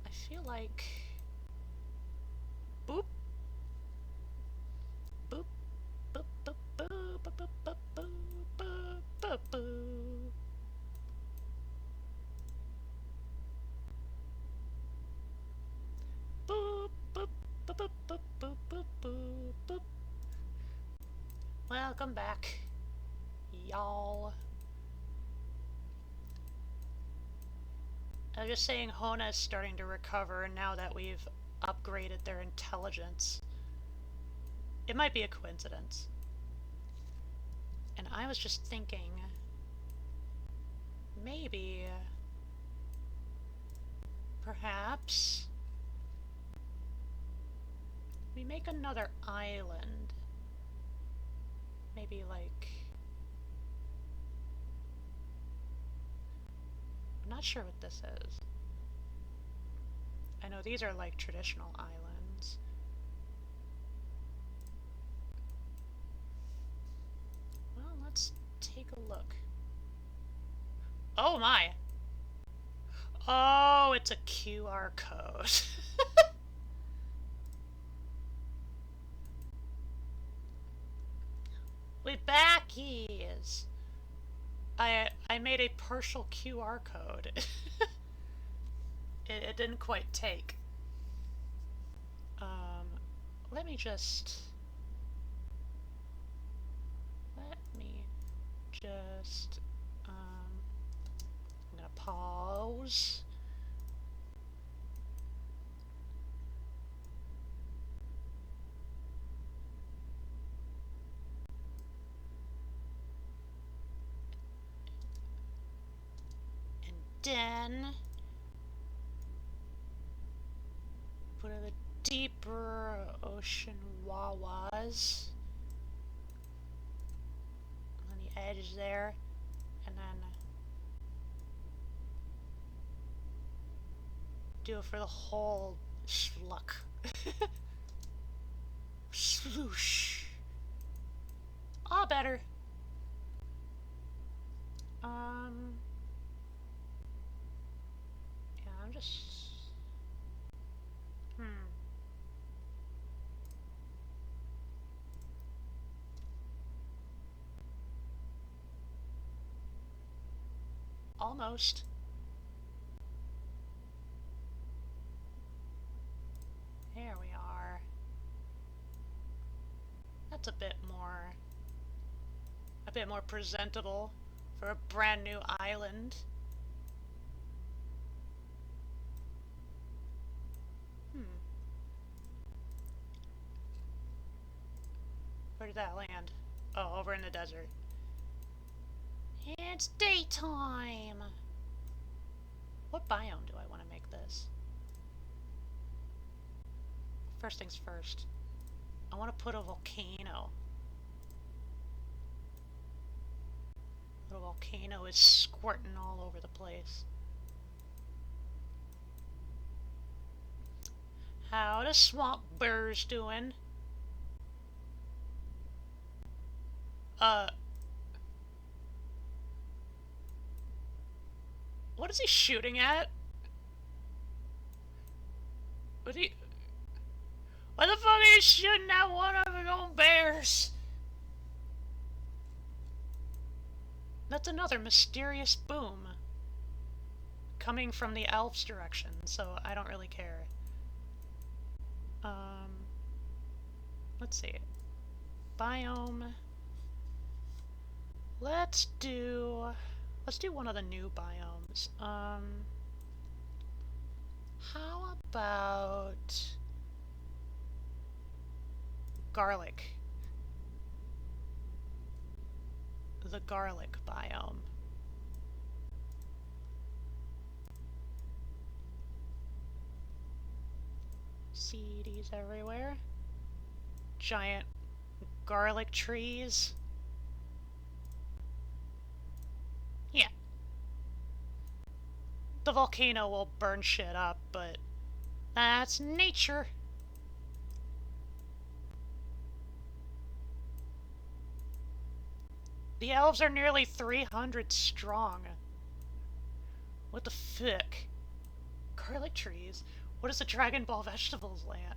I feel like... Boop. Boop. Boop, boop, boop, boop, boop, boop, boop, boop, boop, boop. Boop, boop, boop, boop, boop, boop, boop, boop, boop. Welcome back, y'all. I was just saying Hona is starting to recover now that we've upgraded their intelligence. It might be a coincidence. And I was just thinking, maybe, perhaps, we make another island. Maybe like... I'm not sure what this is. I know these are like traditional islands. Well, let's take a look. Oh my! Oh, it's a QR code. We backies! I made a partial QR code. it didn't quite take. Let me just I'm gonna pause. And then put in the deeper ocean wawas on the edge there, and then do it for the whole schluck. Sloosh. All better. Yeah, I'm just... Almost. There we are. That's a bit more presentable for a brand new island. Where did that land? Oh, over in the desert. It's daytime! What biome do I want to make this? First things first. I want to put a volcano. The volcano is squirting all over the place. How the swamp bears doing? What is he shooting at? What the fuck is he shooting at one of his own bears? That's another mysterious boom. Coming from the Alps direction, so I don't really care. Let's see. Biome. Let's do one of the new biomes. How about garlic? The garlic biome. Seedies everywhere. Giant garlic trees. Yeah. The volcano will burn shit up, but that's nature. The elves are nearly 300 strong. What the fuck? Garlic trees? What is a Dragon Ball vegetables land?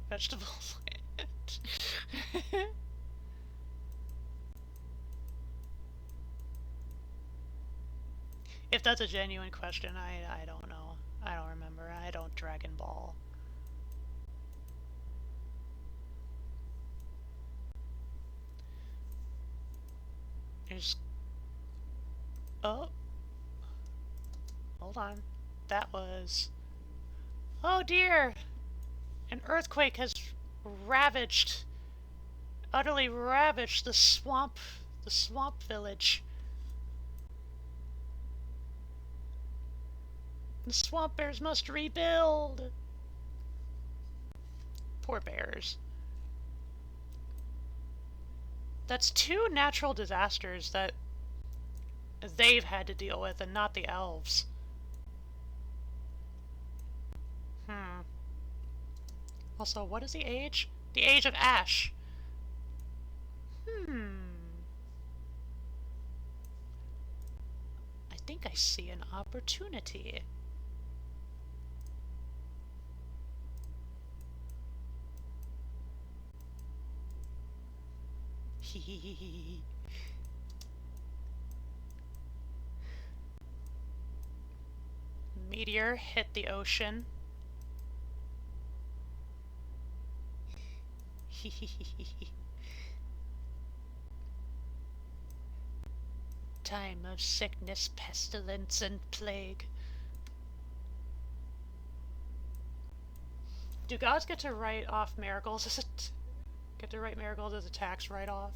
Vegetables land. If that's a genuine question, I don't know. I don't remember. I don't Dragon Ball. There's... Oh. Hold on. That was... Oh dear! An earthquake has ravaged, utterly ravaged the swamp village. The swamp bears must rebuild! Poor bears. That's two natural disasters that they've had to deal with and not the elves. Also, what is the age? The age of Ash. I think I see an opportunity. Hehehehe. Meteor hit the ocean. Time of sickness, pestilence, and plague. Do gods get to write off miracles as a tax write-off?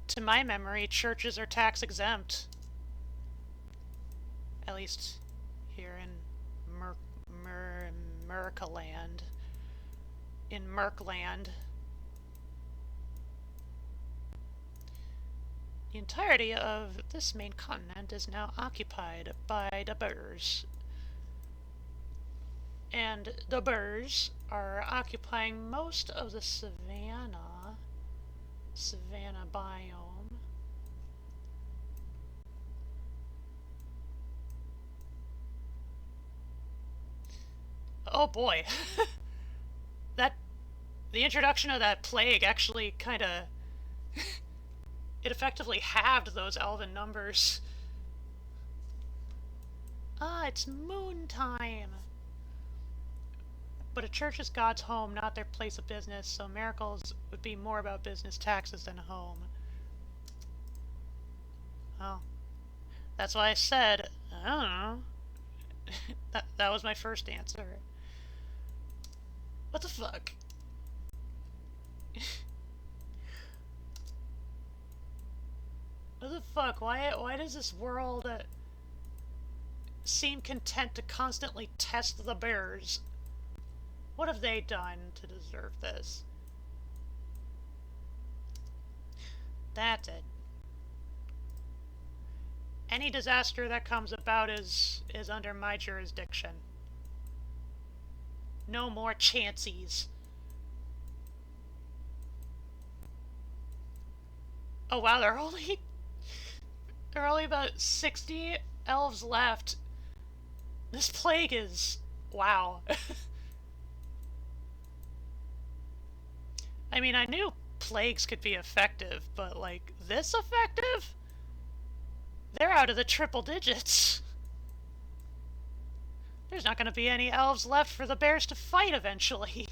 To my memory, churches are tax exempt. At least here in Mercaland. In Merkland. The entirety of this main continent is now occupied by the Burrs. And the Burrs are occupying most of the savanna biome. Oh boy. The introduction of that plague actually kinda it effectively halved those elven numbers. Ah, it's moon time! But a church is God's home, not their place of business, so miracles would be more about business taxes than home. Well, that's why I said, I don't know. that was my first answer. What the fuck? What the fuck? Why does this world seem content to constantly test the bears? What have they done to deserve this? That's it. Any disaster that comes about is under my jurisdiction. No more chances. Oh wow, there are only about 60 elves left. This plague is... wow. I mean, I knew plagues could be effective, but like, this effective? They're out of the triple digits. There's not going to be any elves left for the bears to fight eventually.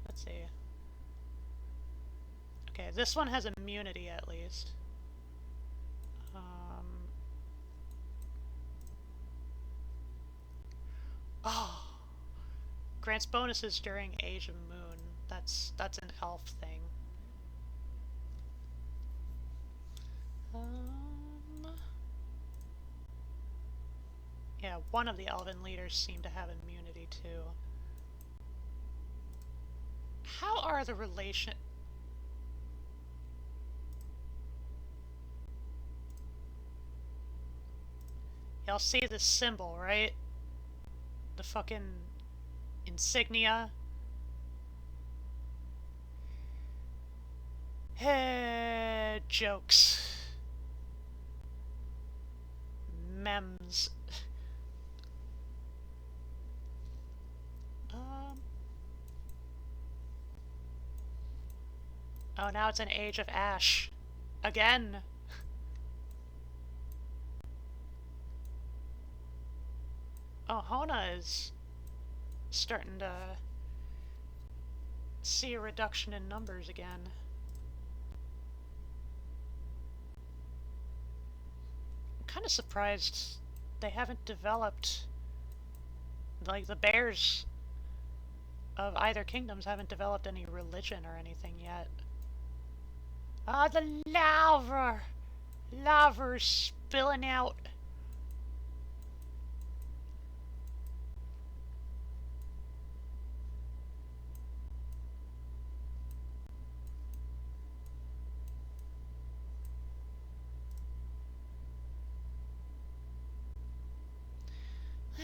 Let's see. Okay, this one has immunity at least. Oh! Grants bonuses during Age of Moon. That's an elf thing. Yeah, one of the elven leaders seem to have immunity too. How are the relation... Y'all see this symbol, right? The fucking insignia. Head jokes. Memes. Oh, now it's an age of ash. Again. Oh, Hona is starting to see a reduction in numbers again. I'm kind of surprised they haven't developed, like, the bears of either kingdoms haven't developed any religion or anything yet. Ah, the lava! Lava is spilling out.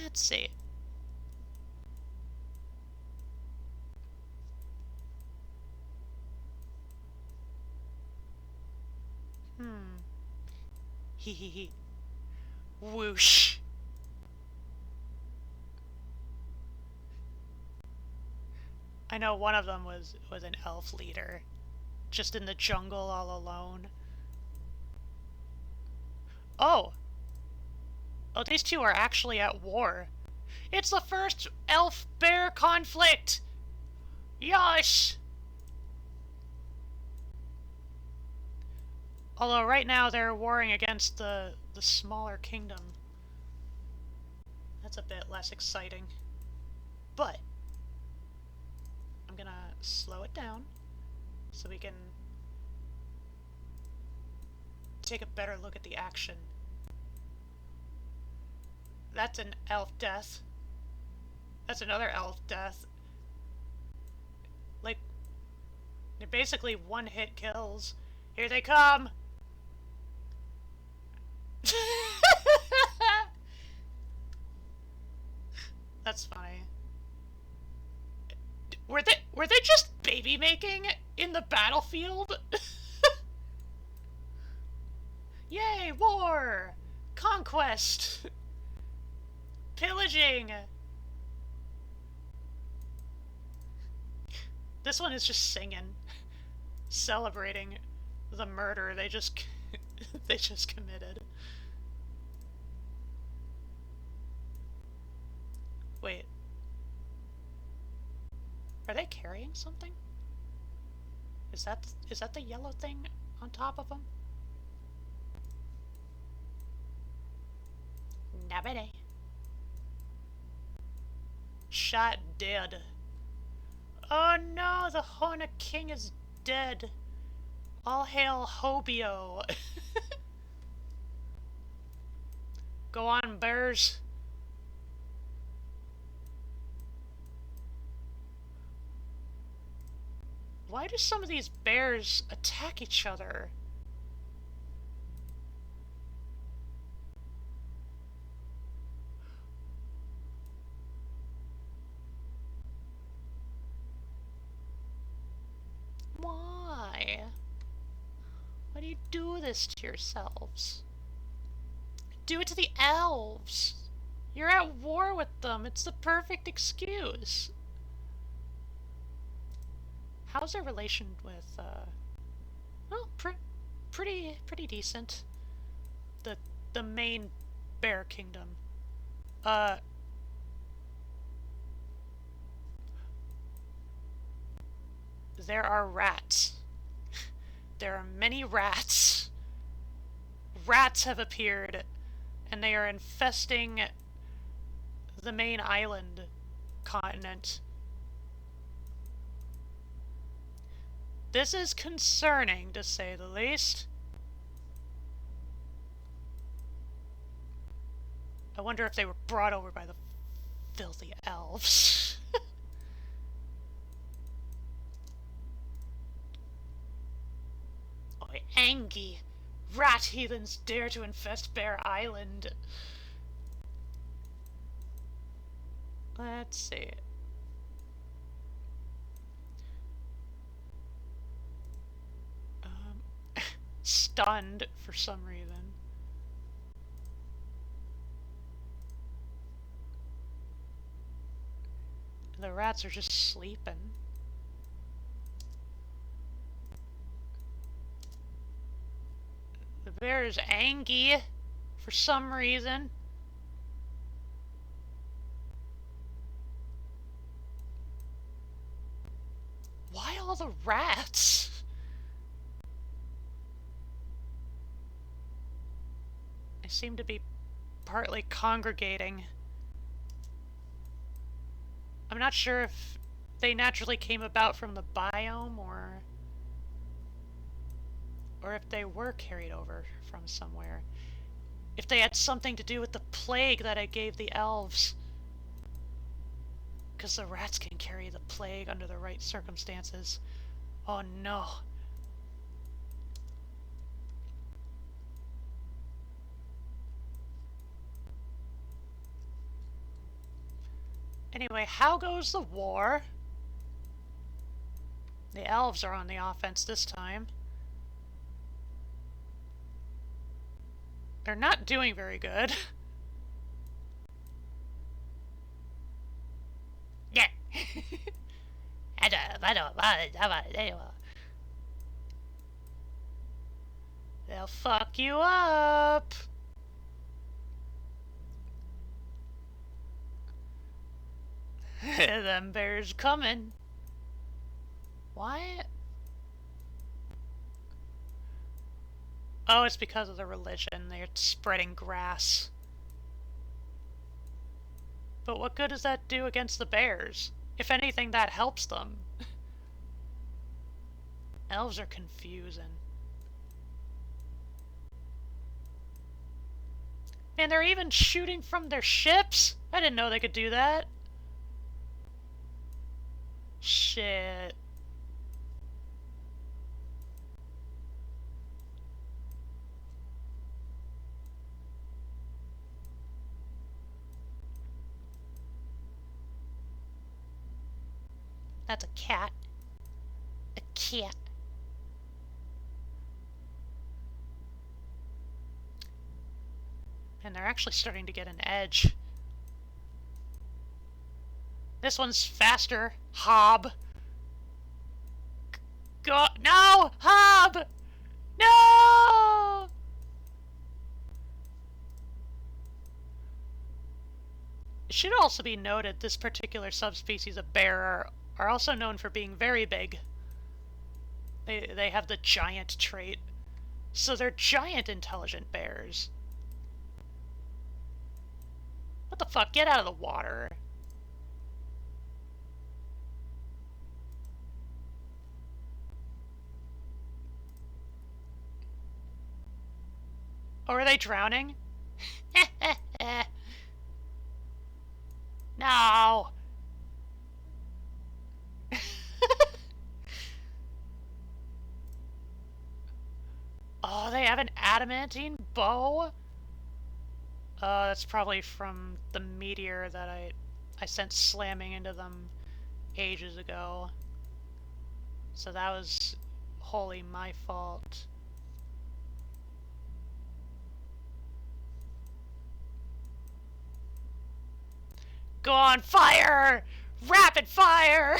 Let's see. Hee hee hee. Whoosh. I know one of them was an elf leader, just in the jungle all alone. Oh! Oh, these two are actually at war. It's the first elf-bear conflict! Yes! Although right now they're warring against the smaller kingdom. That's a bit less exciting. But I'm gonna slow it down so we can take a better look at the action. That's an elf death. That's another elf death. Like, they're basically one-hit kills. Here they come! That's funny. Were they just baby making in the battlefield? Yay, war! Conquest! Pillaging! This one is just singing, celebrating the murder they just committed. Wait. Are they carrying something? Is that the yellow thing on top of them? Nabede. Shot dead. Oh no, the Hona King is dead. All hail Hobio. Go on, bears. Why do some of these bears attack each other? Why? Why do you do this to yourselves? Do it to the elves! You're at war with them. It's the perfect excuse. How's their relation with, well, pretty decent. The main bear kingdom. There are rats. There are many rats. Rats have appeared, and they are infesting the main island continent. This is concerning, to say the least. I wonder if they were brought over by the filthy elves. Oh, Angie! Rat heathens dare to infest Bear Island. Let's see. Stunned for some reason. The rats are just sleeping. The bear is angry for some reason. Why all the rats? They seem to be partly congregating. I'm not sure if they naturally came about from the biome or if they were carried over from somewhere. If they had something to do with the plague that I gave the elves. Because the rats can carry the plague under the right circumstances. Oh no. Anyway, how goes the war? The elves are on the offense this time. They're not doing very good. Yeah. They'll fuck you up. Them bears coming. Why? Oh, it's because of the religion. They're spreading grass. But what good does that do against the bears? If anything, that helps them. Elves are confusing. Man, they're even shooting from their ships? I didn't know they could do that. Shit. That's a cat. A cat. And they're actually starting to get an edge. This one's faster. Hob. Go. No! Hob! No! It should also be noted this particular subspecies of bear are also known for being very big. They have the giant trait. So they're giant intelligent bears. What the fuck? Get out of the water. Oh, are they drowning? No! Oh, they have an adamantine bow? That's probably from the meteor that I sent slamming into them ages ago. So that was wholly my fault. Go on, fire! Rapid fire!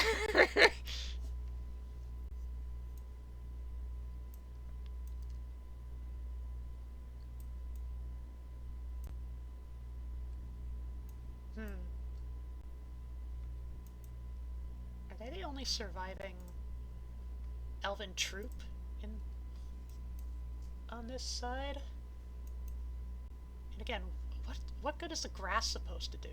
Are they the only surviving elven troop on this side? And again, what good is the grass supposed to do?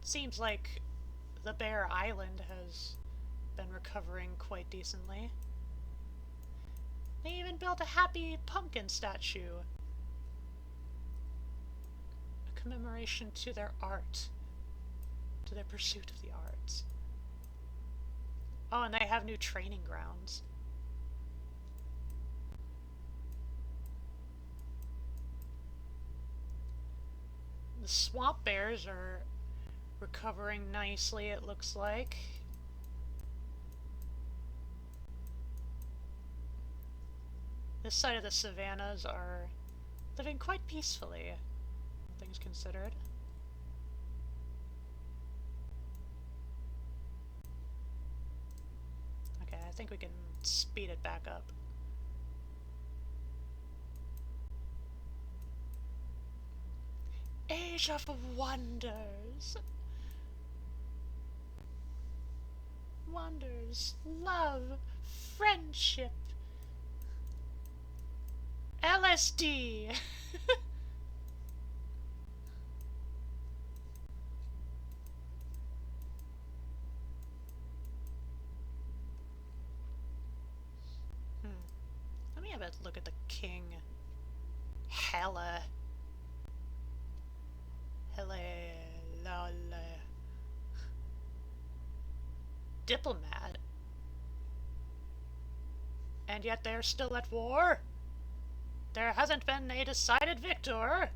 Seems like the Bear Island has been recovering quite decently. They even built a happy pumpkin statue. A commemoration to their art. To their pursuit of the arts. Oh, and they have new training grounds. The swamp bears are recovering nicely, it looks like. This side of the savannas are living quite peacefully, things considered. Okay, I think we can speed it back up. Age of Wonders! Wonders, love, friendship, LSD! Let me have a look at the king. Hella. Diplomat. And yet they're still at war? There hasn't been a decided victor?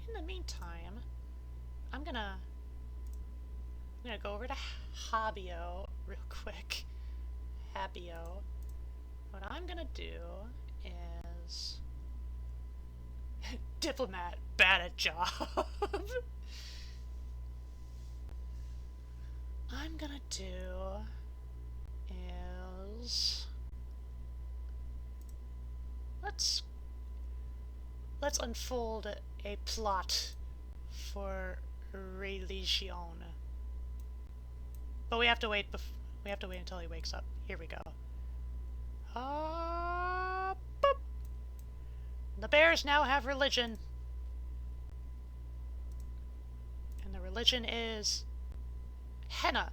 In the meantime, I'm gonna go over to Habio real quick. Habio. What I'm gonna do is... Diplomat, bad at job. I'm gonna do is... Let's unfold a plot for religion. But we have to wait until he wakes up. Here we go. Boop. The bears now have religion. And the religion is henna.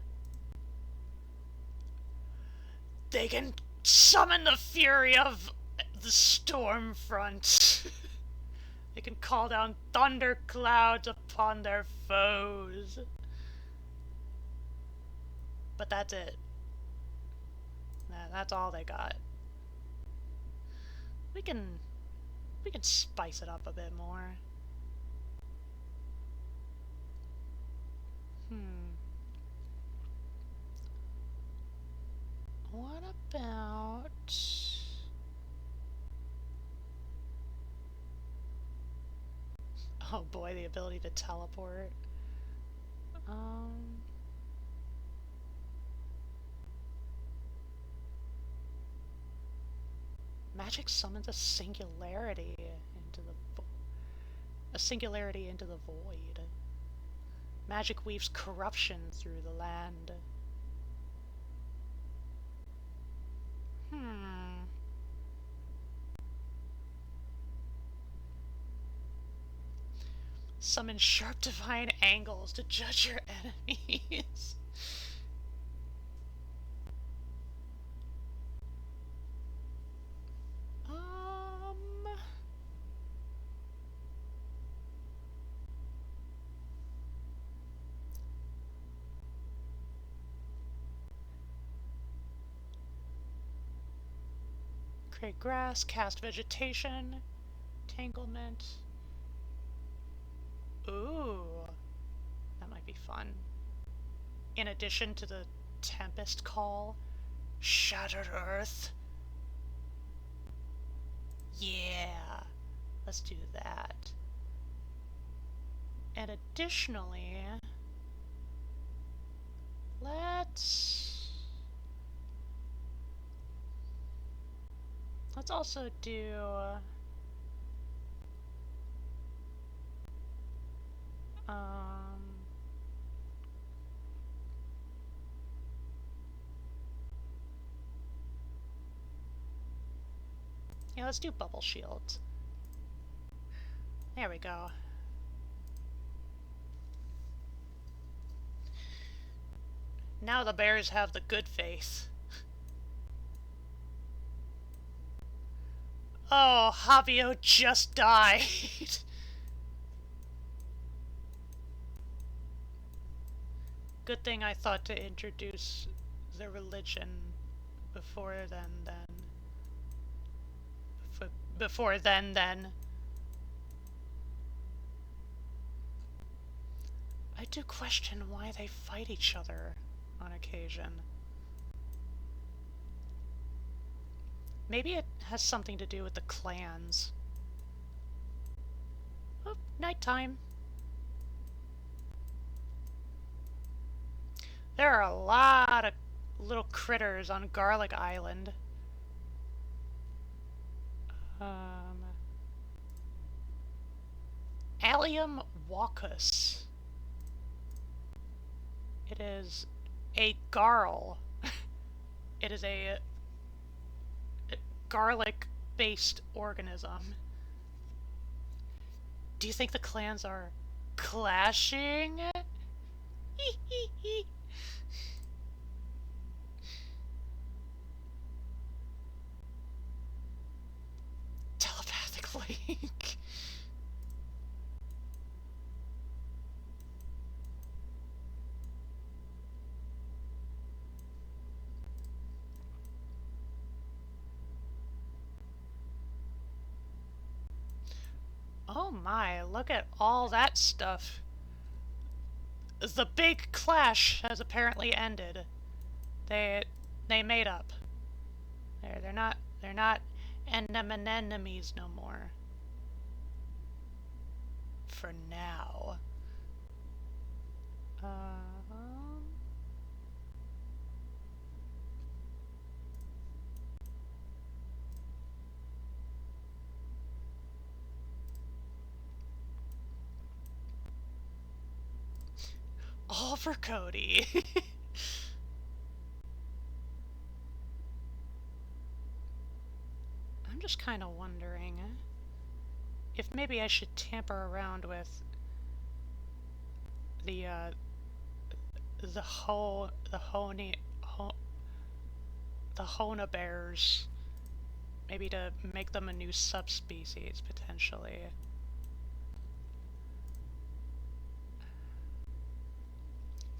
They can summon the fury of the storm front. They can call down thunder clouds upon their foes. But that's it. That's all they got. We can spice it up a bit more. What about... Oh boy, the ability to teleport. Magic summons a singularity into the void. Magic weaves corruption through the land. Summon sharp divine angles to judge your enemies. Create grass, cast vegetation, entanglement. Ooh, that might be fun. In addition to the Tempest Call, Shattered Earth. Yeah, let's do that. And additionally, let's also do yeah, let's do bubble shields. There we go. Now the bears have the good faith. Oh, Habio just died. Good thing I thought to introduce the religion before before then. I do question why they fight each other on occasion. Maybe it has something to do with the clans. Oh, nighttime. There are a lot of little critters on Garlic Island. Allium waucus. It is a garl. It is a garlic-based organism. Do you think the clans are clashing? Telepathically. Oh my, look at all that stuff. The big clash has apparently ended. They made up. They're not enemies no more. For now. All for Cody. I'm just kind of wondering if maybe I should tamper around with the Hona bears, maybe to make them a new subspecies potentially.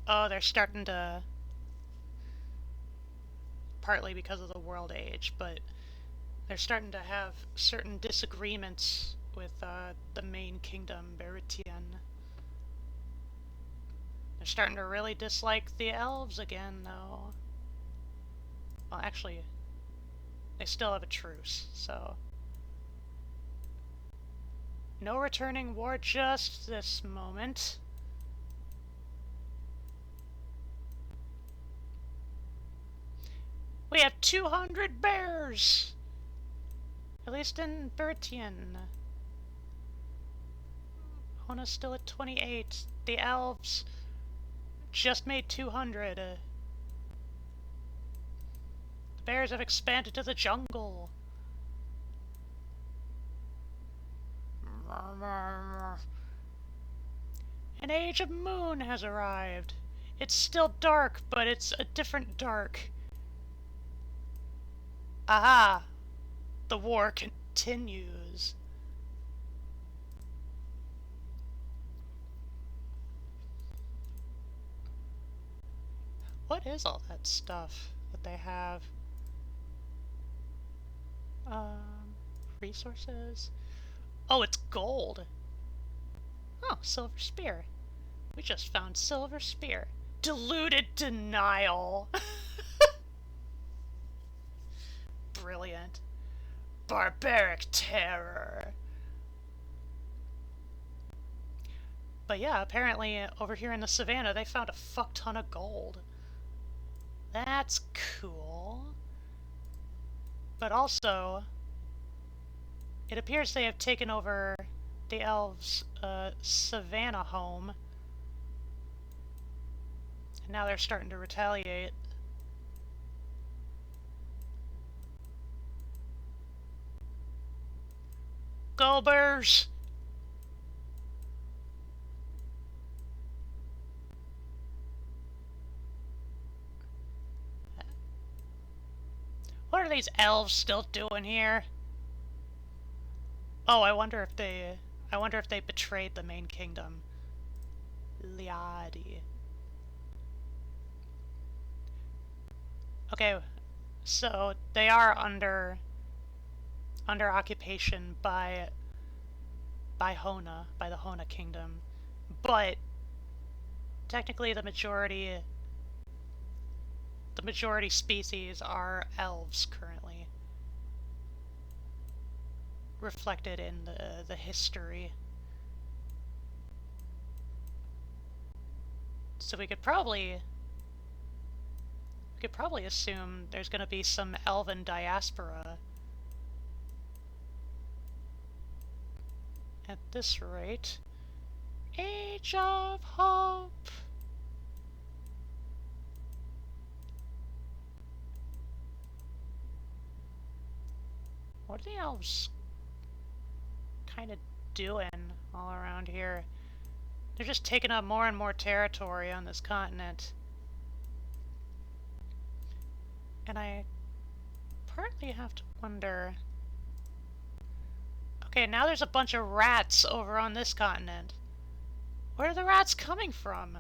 Oh, they're starting to, partly because of the world age, but they're starting to have certain disagreements with the main kingdom, Beritian. They're starting to really dislike the elves again, though. Well, actually, they still have a truce, so... No returning war just this moment. We have 200 bears! At least in Beritian. Hona's still at 28. The elves just made 200. The bears have expanded to the jungle. An age of moon has arrived. It's still dark, but it's a different dark. Aha! The war continues. What is all that stuff that they have? Resources? Oh, it's gold. Oh, silver spear. We just found silver spear. Diluted denial. Brilliant. Barbaric terror. But yeah, apparently over here in the savannah they found a fuck ton of gold. That's cool. But also, it appears they have taken over the elves' savannah home. And now they're starting to retaliate. Go Bears! What are these elves still doing here? Oh, I wonder if they betrayed the main kingdom. Liadi. Okay, so they are under occupation by Hona, by the Hona kingdom, but technically the majority species are elves currently, reflected in the history. So we could probably assume there's going to be some elven diaspora at this rate. Age of Hope! What are the elves kind of doing all around here? They're just taking up more and more territory on this continent. And I partly have to wonder... Okay, now there's a bunch of rats over on this continent. Where are the rats coming from?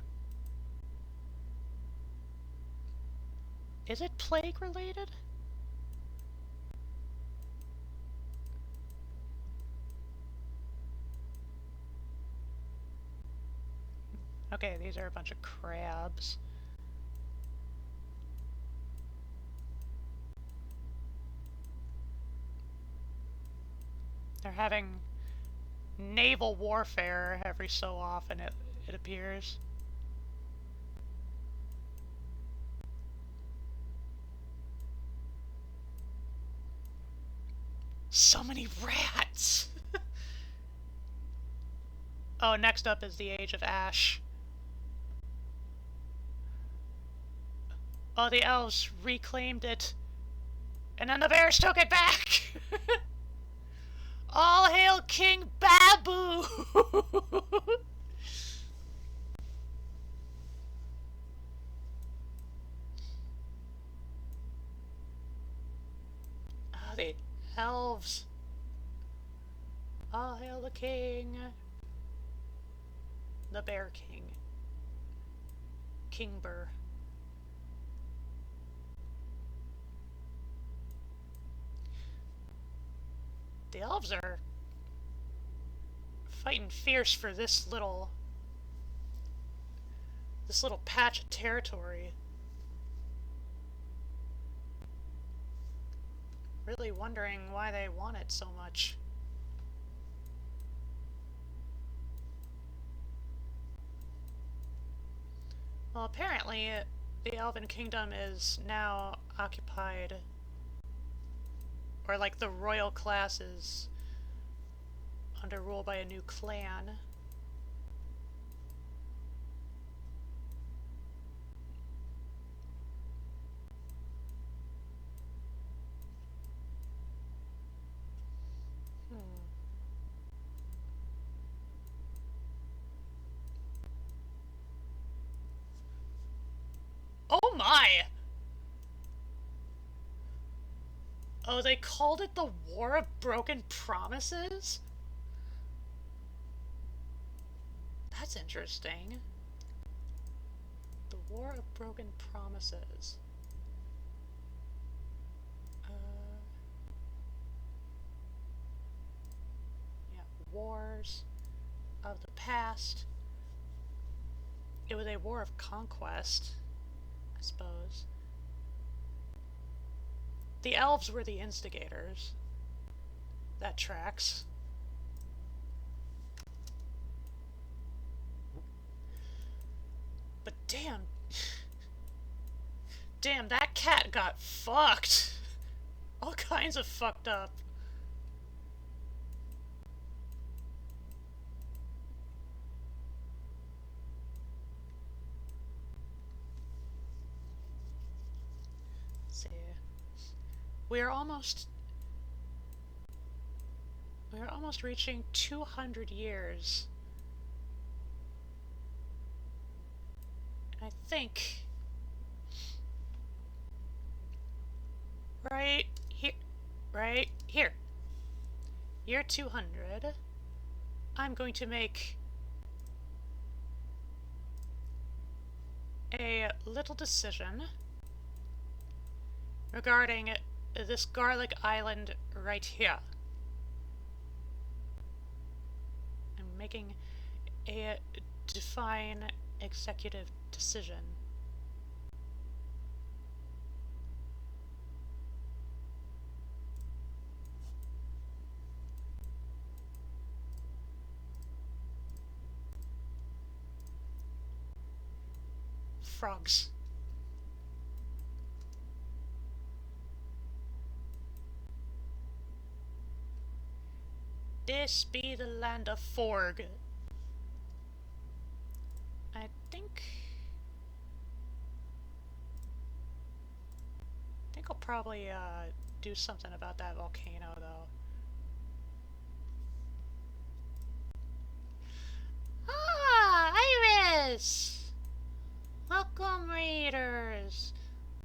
Is it plague related? Okay, these are a bunch of crabs. They're having naval warfare every so often, it appears. So many rats! Oh, next up is the Age of Ash. Oh, the elves reclaimed it. And then the bears took it back! All hail King Babu! Oh, the elves. All hail the king. The Bear King. King Burr. The elves are fighting fierce for this little patch of territory. Really wondering why they want it so much. Well, apparently the Elven Kingdom is now occupied, or like the royal class is under rule by a new clan. Oh my! Oh, they called it the War of Broken Promises? That's interesting. The War of Broken Promises. Yeah, Wars of the Past. It was a war of conquest, I suppose. The elves were the instigators. That tracks. But damn. Damn, that cat got fucked. All kinds of fucked up. Let's see. We're almost reaching 200 years. And I think right here, year 200, I'm going to make a little decision regarding this garlic island right here. I'm making a define executive decision. Frogs. This be the land of Forg. I think I'll probably do something about that volcano though. Ah, Iris! Welcome, readers.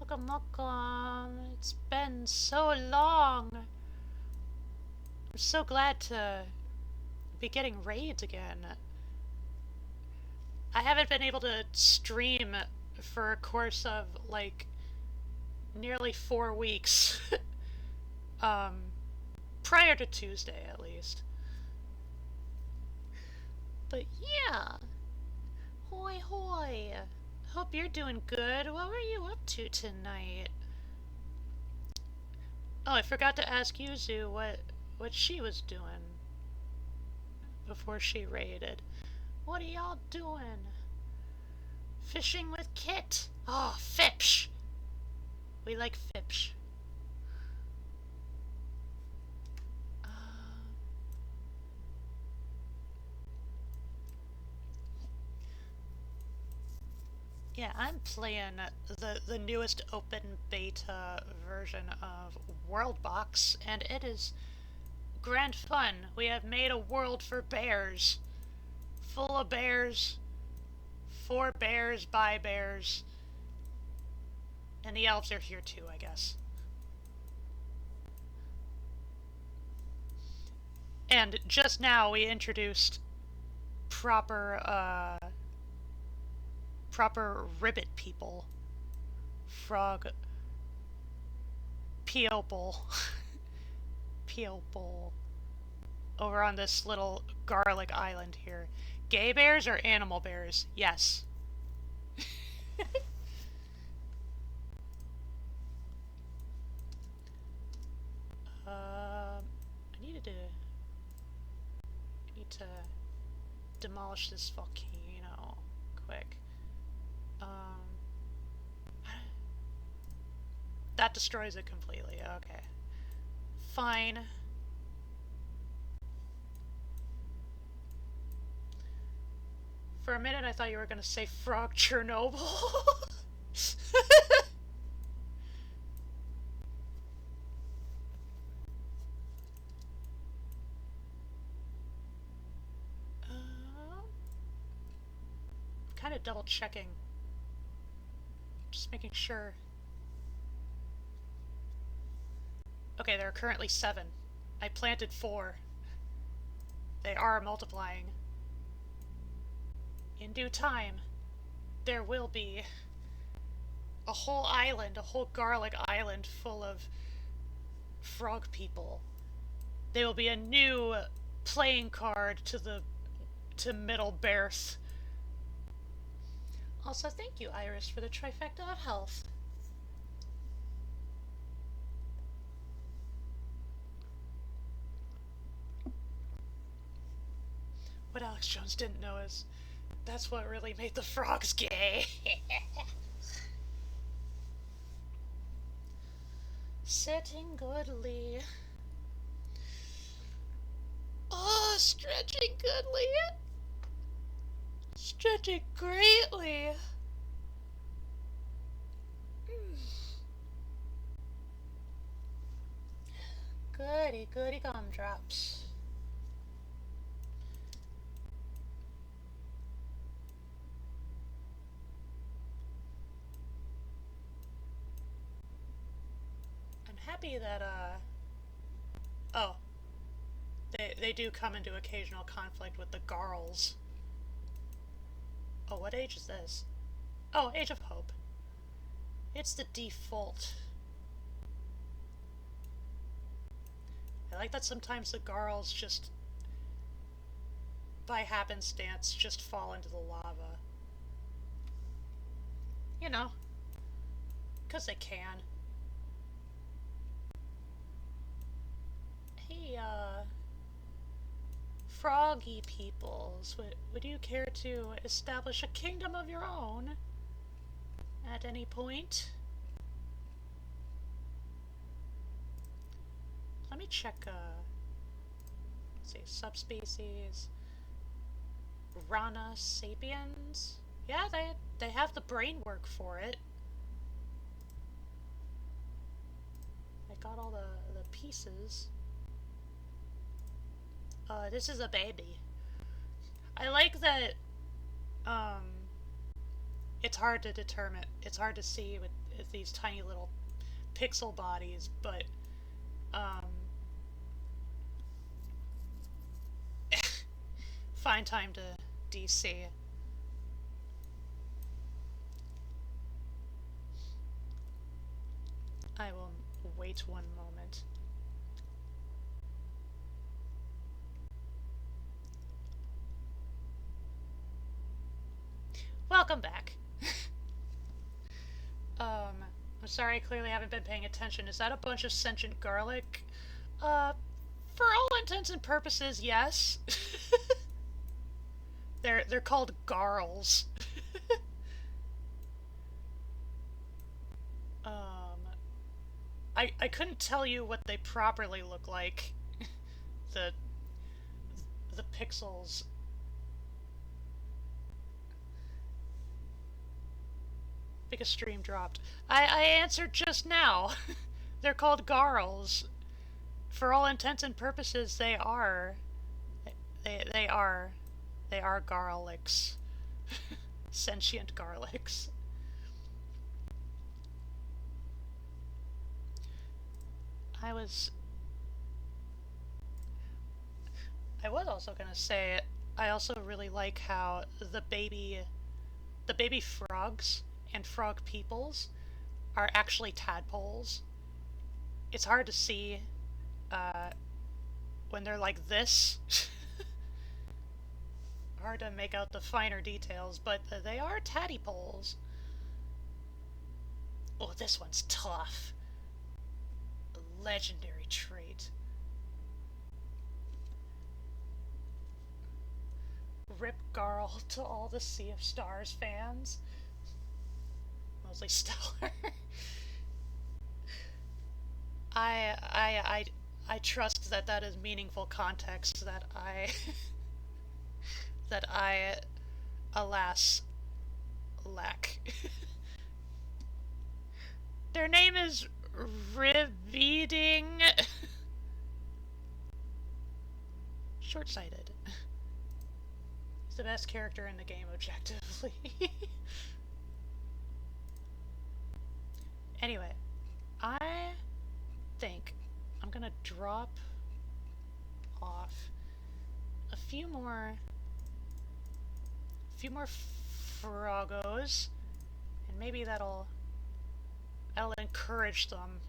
Welcome, welcome. It's been so long. I'm so glad to be getting raids again. I haven't been able to stream for a course of like nearly 4 weeks. um, prior to Tuesday at least. But yeah. Hoi hoi. Hope you're doing good. What were you up to tonight? Oh, I forgot to ask Yuzu what she was doing before she raided. What are y'all doing? Fishing with Kit. Oh, Fipsh. We like Fipsh. Yeah, I'm playing the newest open beta version of Worldbox, and it is grand fun. We have made a world for bears. Full of bears. For bears, by bears. And the elves are here too, I guess. And just now we introduced proper ribbit people. Frog People. People. Over on this little garlic island here. Gay bears or animal bears? Yes. I need to demolish this volcano quick. That destroys it completely. Okay. Fine. For a minute I thought you were gonna say Frog Chernobyl. Kind of double checking. Just making sure. Okay, there are currently 7. I planted 4. They are multiplying. In due time, there will be a whole island, a whole garlic island full of frog people. They will be a new playing card to Middle Bearth. Also, thank you, Iris, for the trifecta of health. What Alex Jones didn't know is that's what really made the frogs gay. Setting goodly. Oh, stretching goodly. Stretching greatly. Goody, goody gumdrops. I'm happy that, oh. They do come into occasional conflict with the Garls. Oh, what age is this? Oh, Age of Hope. It's the default. I like that sometimes the girls just, by happenstance, just fall into the lava. You know, 'cause they can. Hey, Froggy peoples, would you care to establish a kingdom of your own at any point? Let me check, let's see, subspecies. Rana sapiens? Yeah, they have the brain work for it. I got all the pieces. This is a baby. I like that, um, it's hard to determine, it's hard to see with these tiny little pixel bodies, but, find time to DC. I will wait one moment. Welcome back. I'm sorry, I clearly haven't been paying attention. Is that a bunch of sentient garlic? For all intents and purposes, yes. They're called garls. I couldn't tell you what they properly look like. the the pixels. Because stream dropped. I answered just now. They're called garls. For all intents and purposes, they are. They are. They are garlics. Sentient garlics. I was also gonna say, I also really like how the baby frogs and frog peoples are actually tadpoles. It's hard to see when they're like this. Hard to make out the finer details, but they are tadpoles. Oh, this one's tough. A legendary trait. Rip Garl to all the Sea of Stars fans. Mostly Stellar. I trust that that is meaningful context that that I, alas, lack. Their name is Riveting. Short-sighted. He's the best character in the game, objectively. Anyway, I think I'm gonna drop off a few more Froggos, and maybe that'll encourage them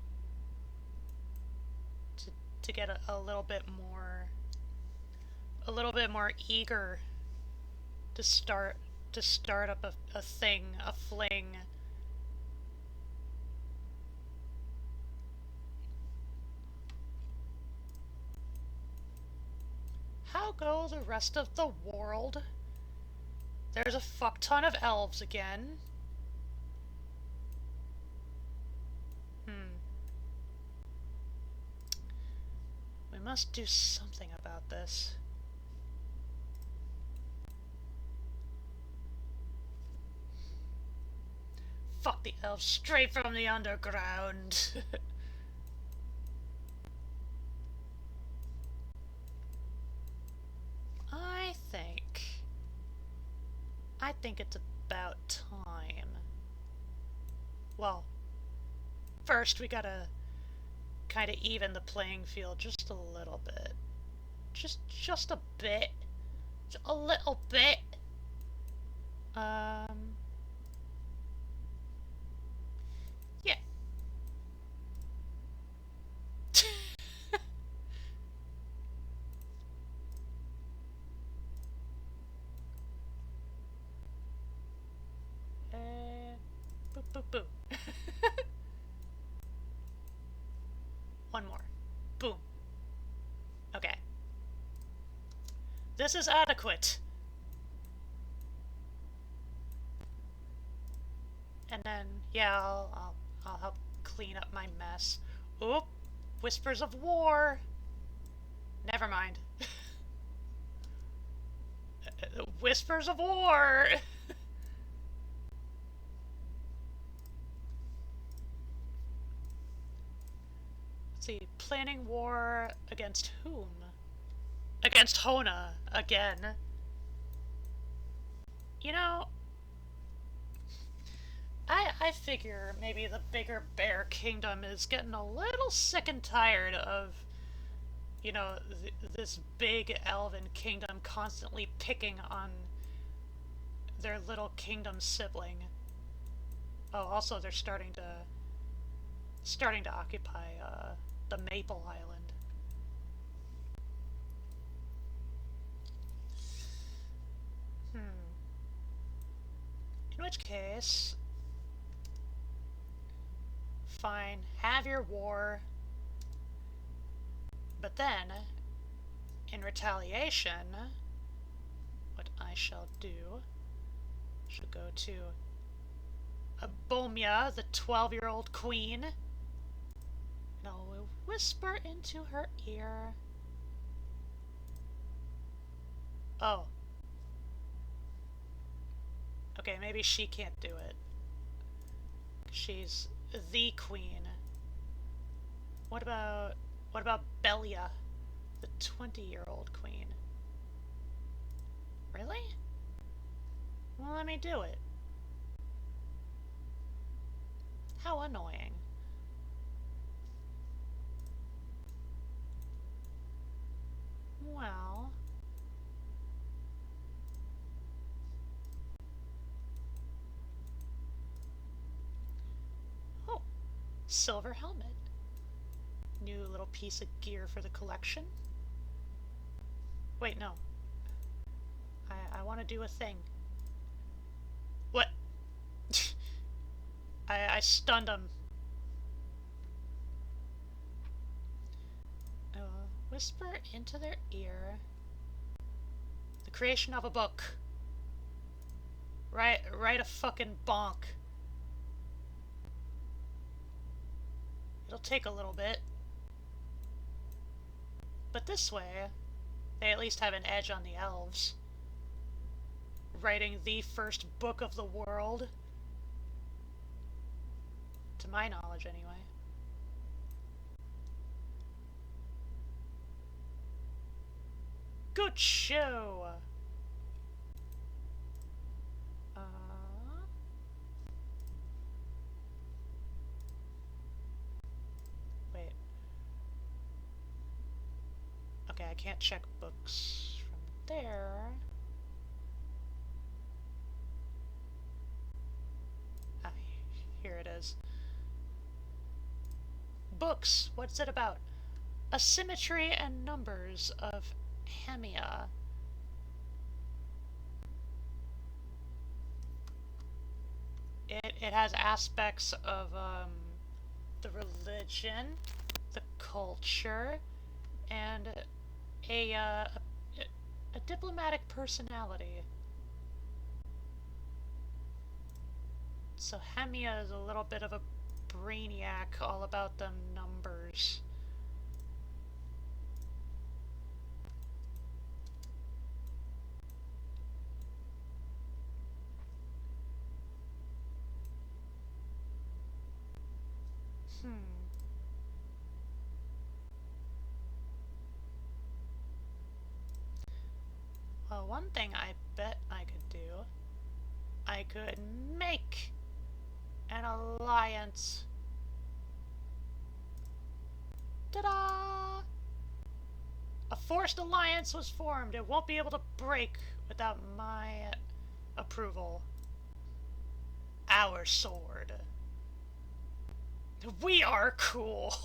to get a little bit more eager to start up a thing, a fling. How go the rest of the world? There's a fuck ton of elves again. We must do something about this. Fuck the elves straight from the underground. I think it's about time. Well, first we gotta kind of even the playing field just a little bit. Just a bit. Just a little bit. Yeah. One more. Boom. Okay. This is adequate. And then, yeah, I'll help clean up my mess. Oop! Whispers of war! Never mind. Whispers of war! Let's see, planning war against whom? Against Hona, again. You know, I figure maybe the bigger bear kingdom is getting a little sick and tired of, you know, this big elven kingdom constantly picking on their little kingdom sibling. Oh, also they're starting to occupy the Maple Island. In which case, fine, have your war, but then, in retaliation, what I shall do, shall go to Abomia, the 12-year-old queen, and I'll whisper into her ear. Oh. Okay, maybe she can't do it. She's the queen. What about Belia, the 20-year-old queen? Really? Well, let me do it. How annoying. Well... Oh, silver helmet. New little piece of gear for the collection. Wait, no. I want to do a thing. What? I stunned him. Whisper into their ear. The creation of a book. Write a fucking bonk. It'll take a little bit. But this way, they at least have an edge on the elves. Writing the first book of the world. To my knowledge, anyway. Good show! Wait. Okay, I can't check books from there. Ah, here it is. Books! What's it about? Asymmetry and numbers of Hemia. It has aspects of the religion, the culture, and a diplomatic personality. So Hemia is a little bit of a brainiac all about them numbers. Well, one thing I bet I could do, I could make an alliance. Ta-da! A forced alliance was formed. It won't be able to break without my approval. Our sword. We are cool.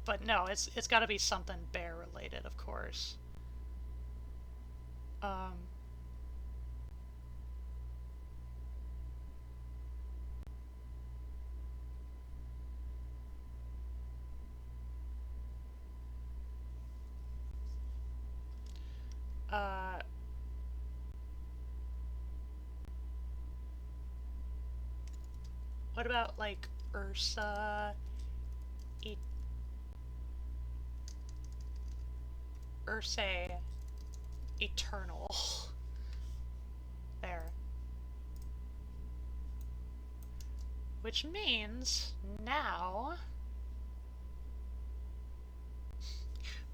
But no, it's got to be something bear related, of course. Uh, what about, like, Ursa... E Ursae Eternal? There. Which means, now...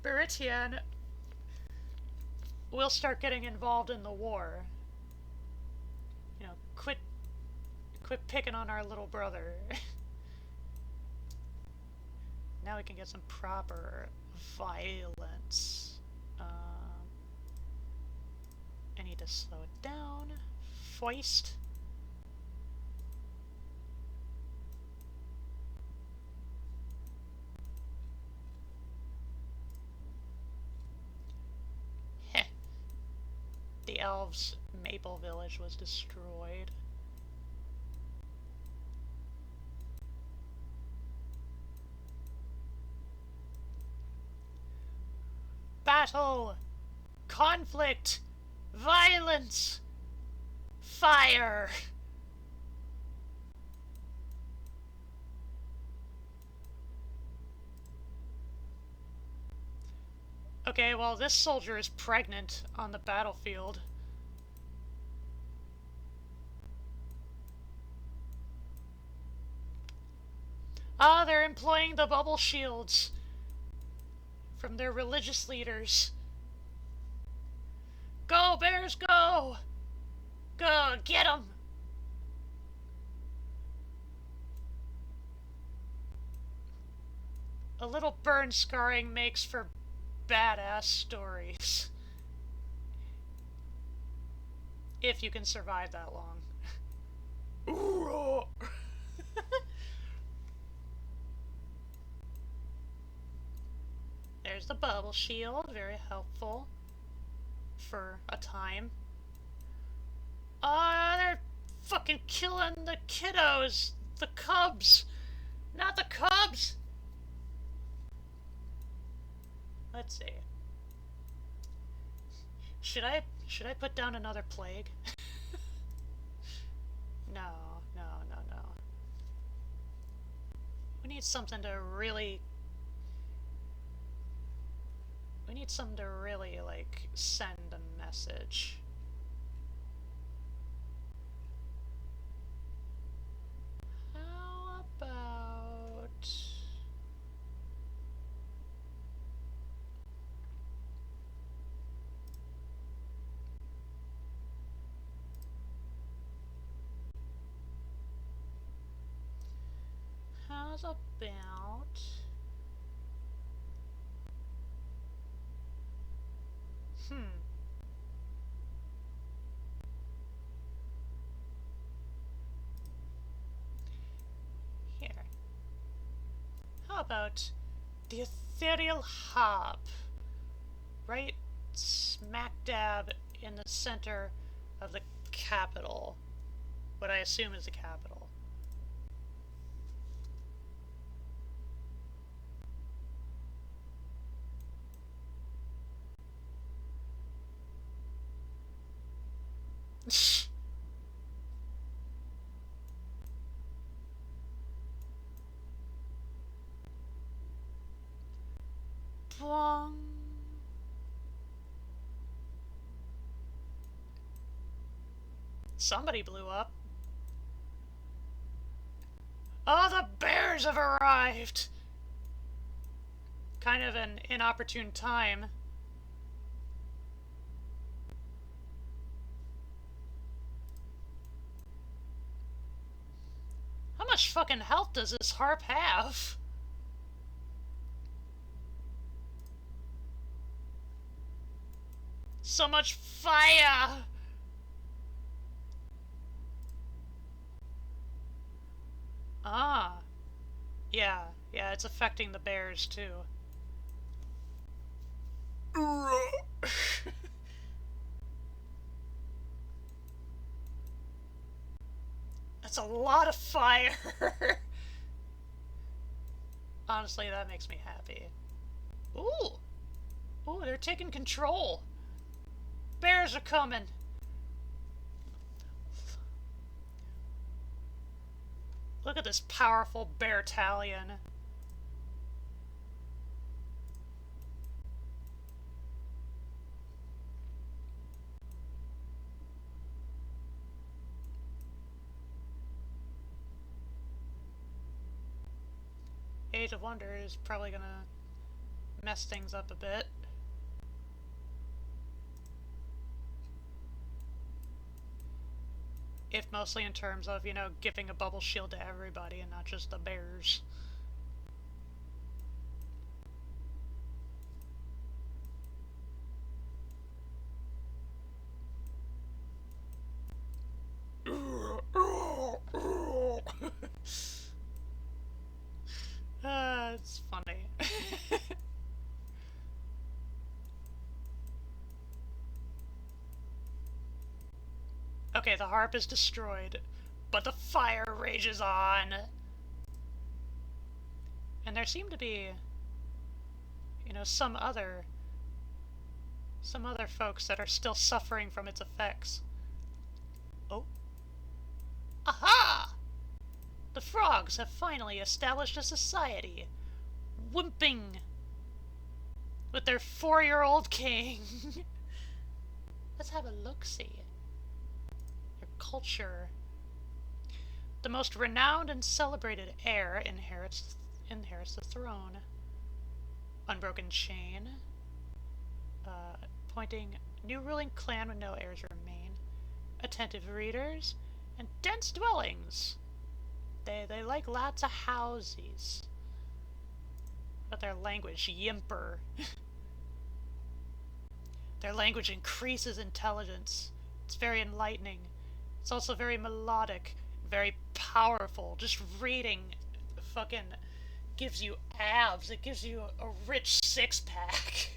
Beritian will start getting involved in the war. You know, quit picking on our little brother. Now we can get some proper violence. I need to slow it down. Foist. Heh. The elves' maple village was destroyed. Battle! Conflict! Violence! Fire! Okay, well, this soldier is pregnant on the battlefield. Ah, they're employing the bubble shields from their religious leaders. Go, bears, go! Go, get 'em! A little burn scarring makes for badass stories. If you can survive that long. There's the bubble shield, very helpful for a time. They're fucking killing the kiddos! The cubs! Not the cubs! Let's see. Should I put down another plague? No. We need something to really... We need something to really, like, send a message. How about... How's about... Here. How about the ethereal harp? Right smack dab in the center of the capital. What I assume is the capital. Bong. Somebody blew up. Oh, the bears have arrived! Kind of an inopportune time. How much fucking health does this harp have? So much fire! Ah. Yeah, it's affecting the bears too. That's a lot of fire! Honestly, that makes me happy. Ooh! Ooh, they're taking control! Bears are coming! Look at this powerful bear-tallion. Age of Wonder is probably gonna mess things up a bit. If mostly in terms of, you know, giving a bubble shield to everybody and not just the bears. It's funny. Okay, the harp is destroyed, but the fire rages on. And there seem to be, you know, some other folks that are still suffering from its effects. Oh. Aha! The frogs have finally established a society. Wimping. With their 4-year-old king. Let's have a look-see. Their culture. The most renowned and celebrated heir inherits the throne. Unbroken chain. Pointing, new ruling clan with no heirs remain. Attentive readers. And dense dwellings. They like lots of houses. But their language, yimper. Their language increases intelligence. It's very enlightening. It's also very melodic, very powerful. Just reading fucking gives you abs. It gives you a rich six-pack.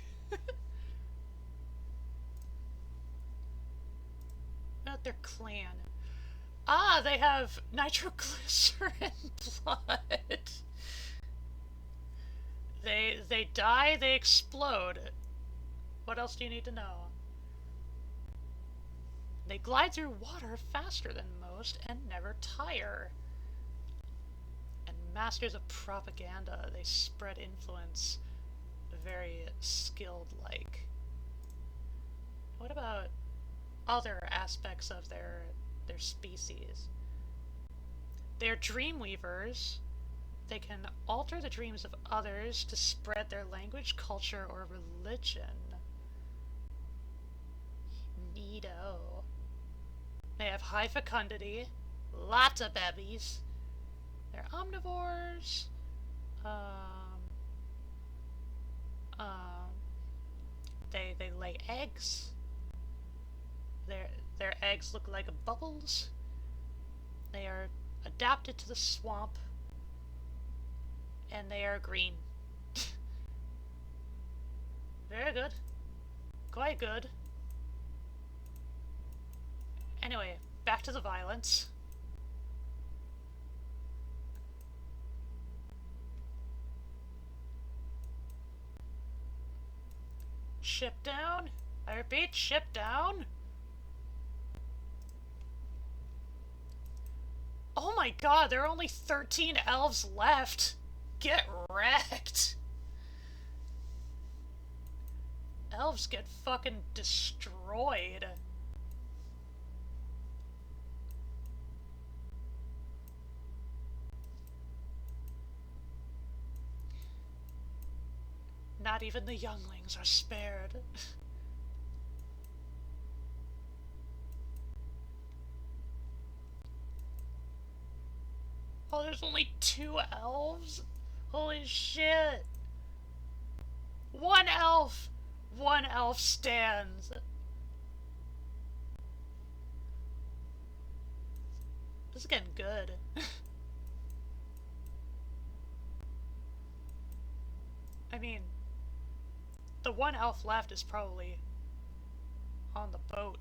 Not their clan. Ah, they have nitroglycerin blood. They die, they explode. What else do you need to know? They glide through water faster than most and never tire. And masters of propaganda, they spread influence. Very skilled like. What about other aspects of their species? They're dreamweavers. They can alter the dreams of others to spread their language, culture, or religion. Neato. They have high fecundity, lots of babies. They're omnivores. They lay eggs. Their eggs look like bubbles. They are adapted to the swamp. And they are green. Very good. Quite good. Anyway, back to the violence. Ship down? I repeat, ship down? Oh my god, there are only 13 elves left! Get wrecked! Elves get fucking destroyed. Not even the younglings are spared. Oh, there's only 2 elves? Holy shit! One elf! One elf stands. This is getting good. I mean, the one elf left is probably on the boat.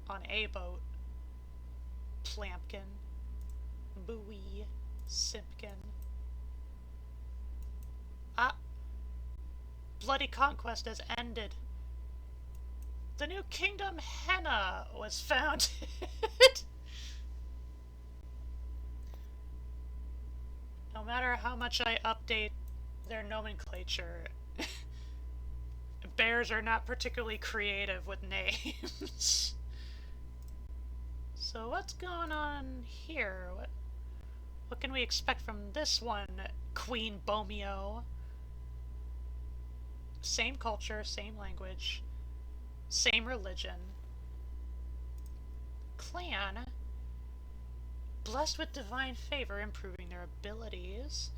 On a boat. Plampkin. Buoy. Simpkin. Ah! Bloody conquest has ended. The new kingdom Henna was founded. No matter how much I update their nomenclature, bears are not particularly creative with names. So what's going on here? What can we expect from this one, Queen Bomio? Same culture, same language, same religion. Clan, blessed with divine favor, improving their abilities,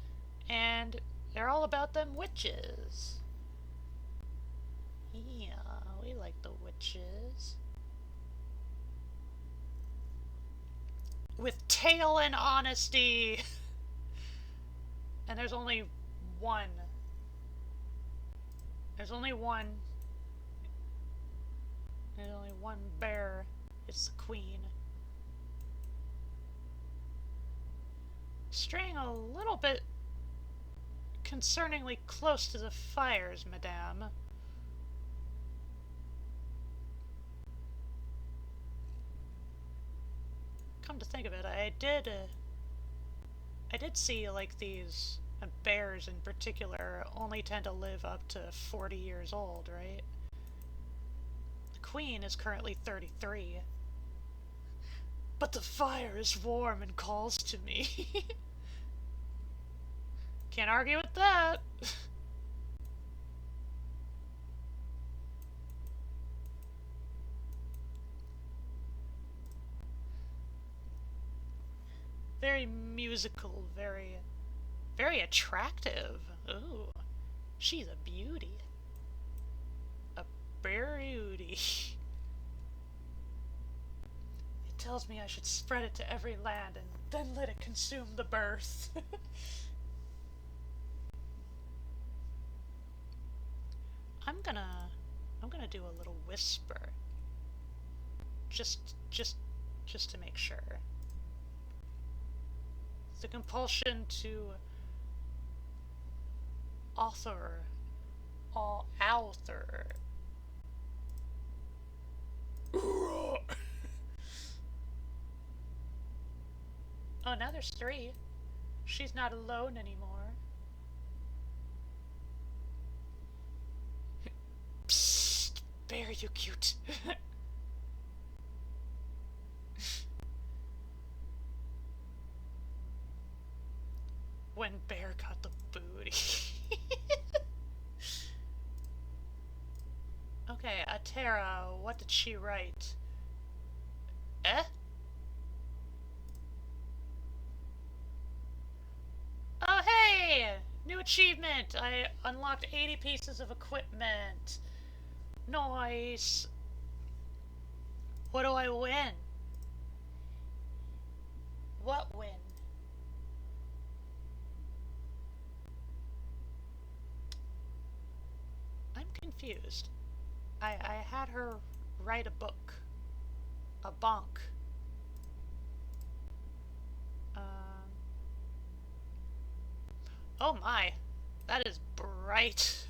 and they're all about them witches. Yeah, we like the witches. With tail and honesty! And there's only one. There's only one. There's only one bear. It's the queen. Straying a little bit concerningly close to the fires, madame. Come to think of it, I did see, like, these bears in particular only tend to live up to 40 years old, right? The queen is currently 33. But the fire is warm and calls to me. Can't argue with that. Very musical, very attractive. Ooh, she's a beauty. A beauty. It tells me I should spread it to every land and then let it consume the birth. I'm gonna do a little whisper. Just to make sure. The compulsion to author. Oh, now there's 3. She's not alone anymore. Psst, bear, you cute. When bear got the booty. Okay, Atera, what did she write? Eh? Oh, hey! New achievement! I unlocked 80 pieces of equipment. Nice. What do I win? What win? I'm confused. I had her write a book. A bonk. Oh my, that is bright.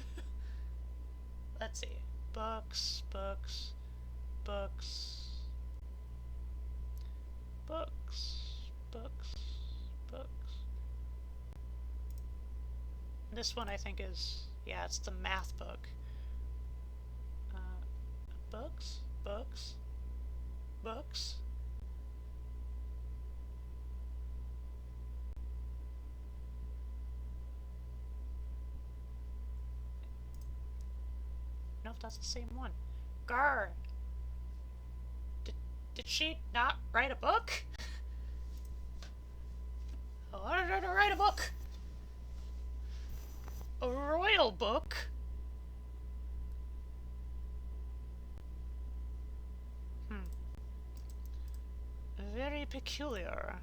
Let's see. Books, books, books, books, books, books. This one I think is, yeah, it's the math book. Books, books, books. I don't know if that's the same one. Gar! Did she not write a book? I wanted her to write a book! A royal book? Very peculiar.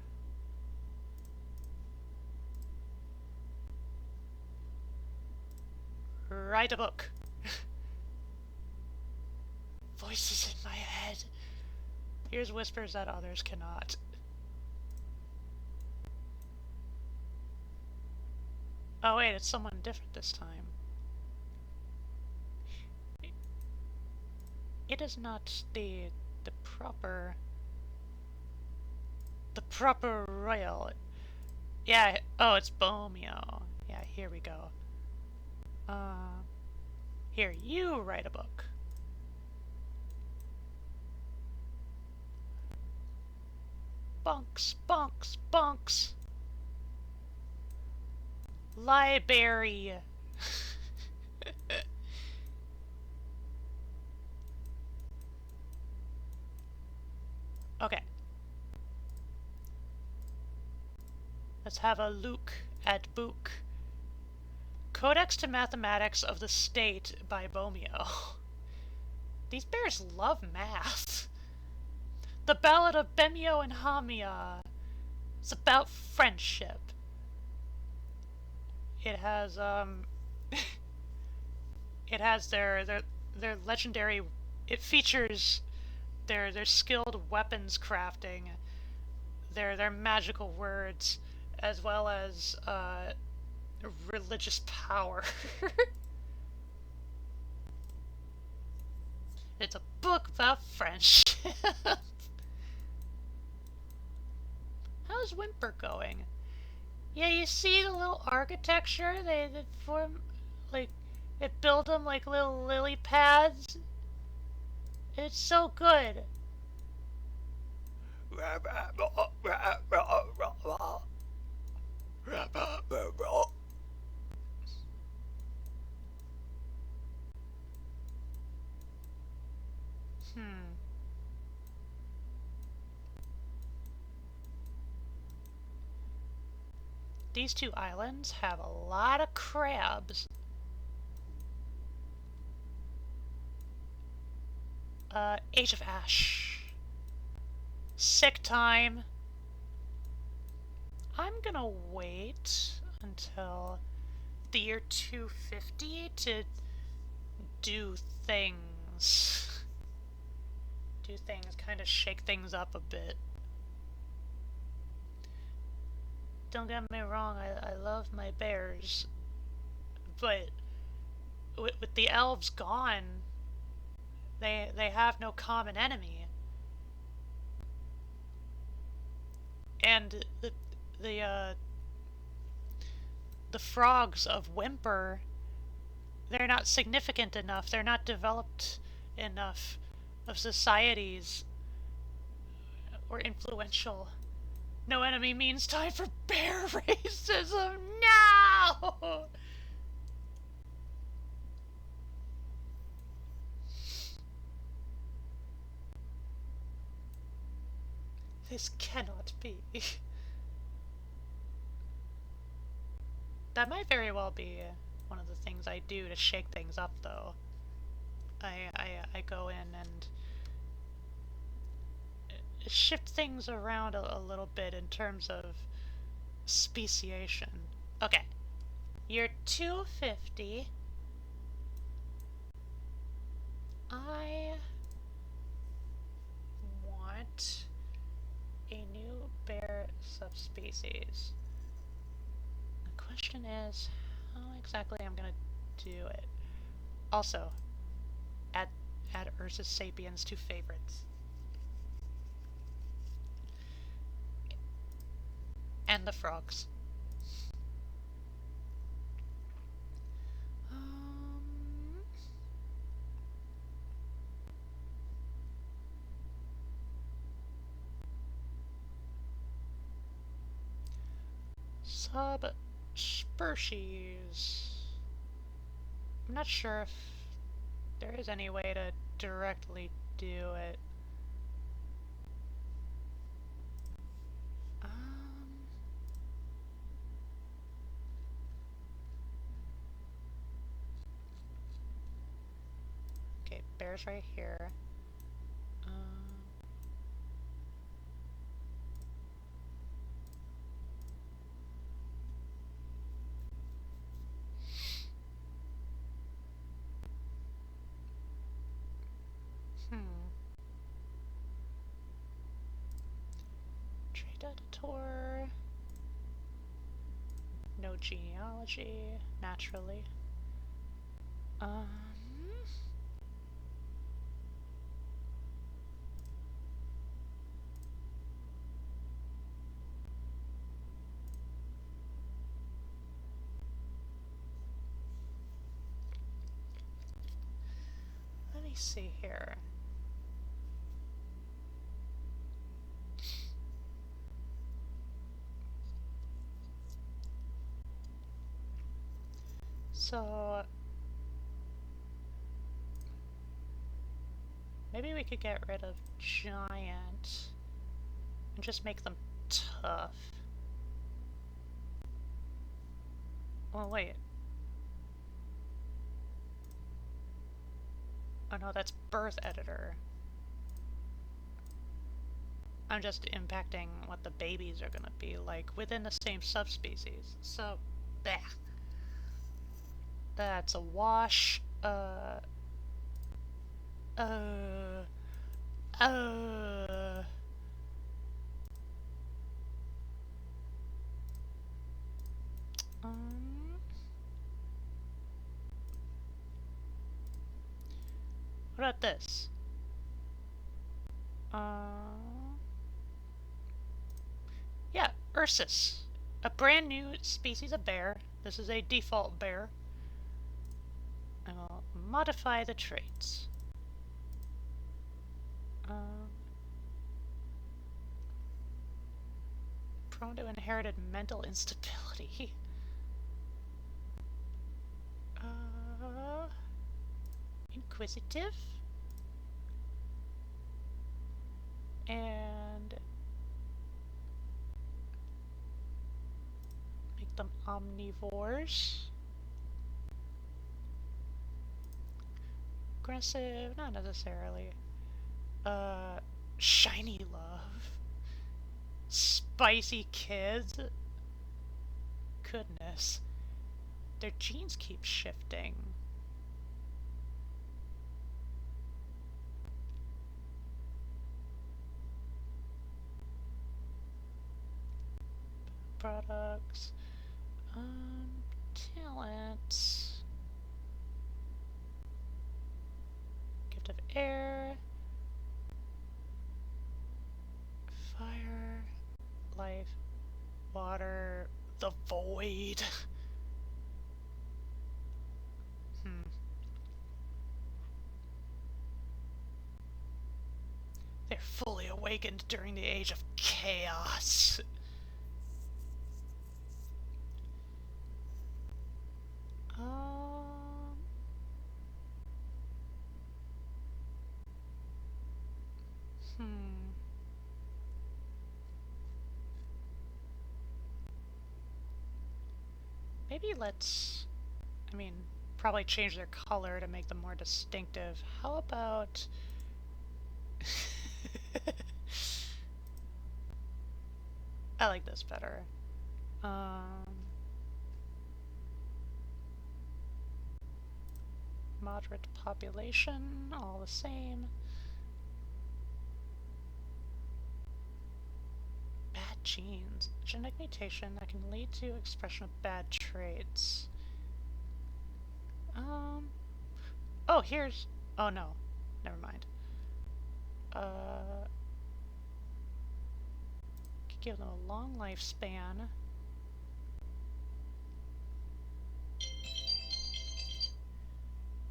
Write a book. Voices in my head. Here's whispers that others cannot. Oh wait, it's someone different this time. It is not the proper the proper royal. Yeah. Oh, it's Bomeo. Yeah. Here we go. Uh, Here you write a book. Bunks, bunks, bunks. Library. Okay. Let's have a look at book. Codex to Mathematics of the State by Bomeo. These bears love math. The Ballad of Bemio and Hamia. It's about friendship. It has it has their legendary. It features their skilled weapons crafting, their magical words, as well as religious power. It's a book about friendship. How's Whimper going? Yeah, you see the little architecture they form, like, it built them like little lily pads. It's so good. Hmm. These two islands have a lot of crabs. Age of Ash. Sick time. I'm gonna wait until the year 250 to do things. Do things, kind of shake things up a bit. Don't get me wrong, I love my bears. But with the elves gone, they have no common enemy. And the uh, the frogs of Whimper, they're not significant enough. They're not developed enough of societies or influential. No enemy means time for bear racism. No! This cannot be. That might very well be one of the things I do to shake things up, though. I go in and shift things around a little bit in terms of speciation. Okay. Year 250. I want a new bear subspecies. The question is, how exactly I'm gonna do it. Also, add Ursus sapiens to favorites. And the frogs. Subspecies. I'm not sure if there is any way to directly do it. Okay, bears right here. Trade editor. No genealogy, naturally. see here. So maybe we could get rid of giant and just make them tough. Oh wait. Oh no, that's birth editor. I'm just impacting what the babies are gonna be like within the same subspecies. So, bleh. That's a wash. Uh, uh. Um, what about this? Yeah, Ursus. A brand new species of bear. This is a default bear. I will modify the traits. Prone to inherited mental instability. Inquisitive. And make them omnivores. Aggressive, not necessarily. Shiny love. Spicy kids. Goodness. Their genes keep shifting. Products. Talents. Gift of air. Fire. Life. Water. The void. They're fully awakened during the age of chaos. Maybe let's, probably change their color to make them more distinctive. How about... I like this better. Moderate population, all the same. Bad genes. Genetic mutation that can lead to expression of bad traits. Oh, here's... Oh no. Never mind. Could give them a long lifespan.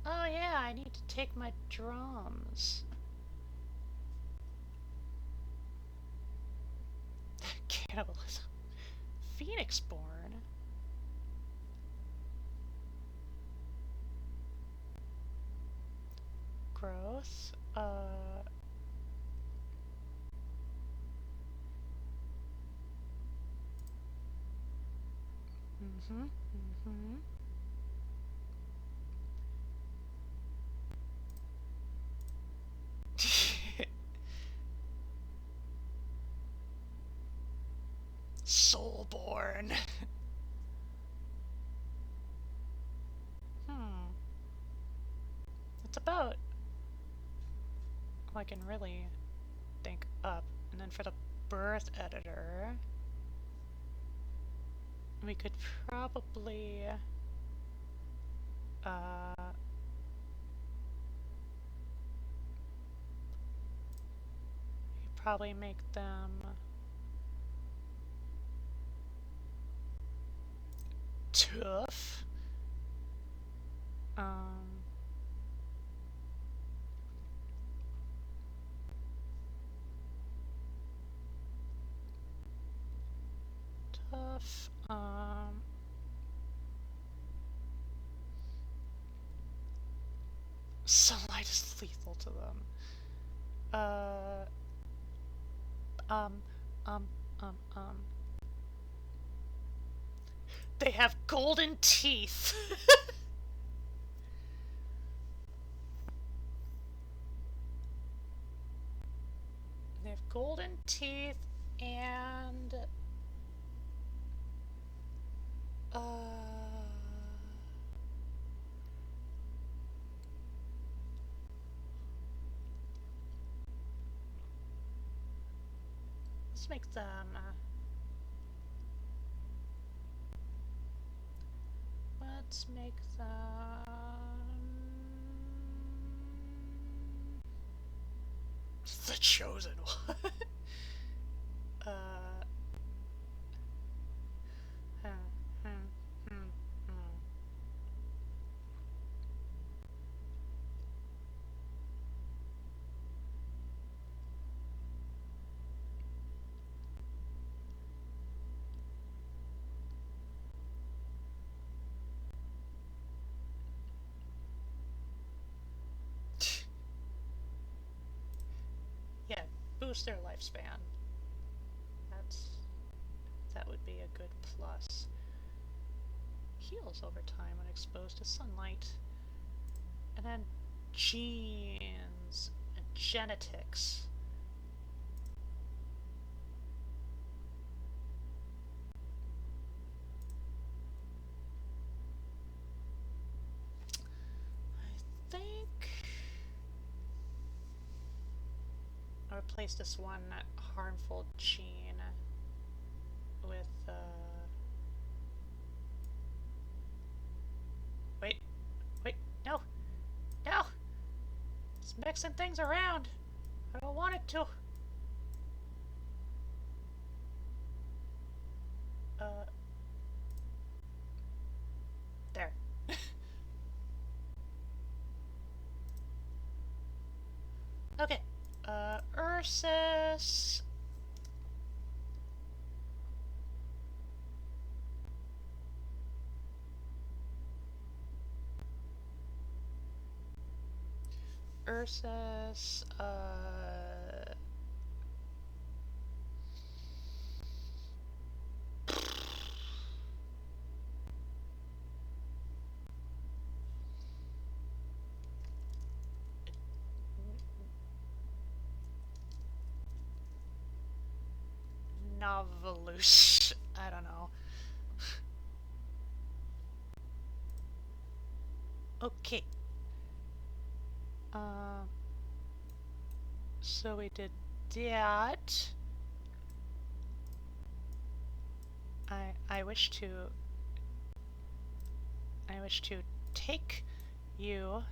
Oh yeah, I need to take my drums. Cannibalism. Phoenix born. Growth. Soulborn. It's about all I can really think up. And then for the birth editor, we could probably make them tough. Sunlight is lethal to them. Uh, um, um, um, um. They have golden teeth. They have golden teeth and uh let's make them let's make them the chosen one. uh hmm, hmm, hmm, hmm. Yeah, boost their lifespan. That's that would be a good plus. Heals over time when exposed to sunlight. And then genes and genetics. I think I'll replace this one harmful gene with wait, wait, no, no! It's mixing things around. I don't want it to. Uh, there. Okay. Ursus. Ursus, Novelus. I don't know. Okay. Um, so we did that. I wish to take you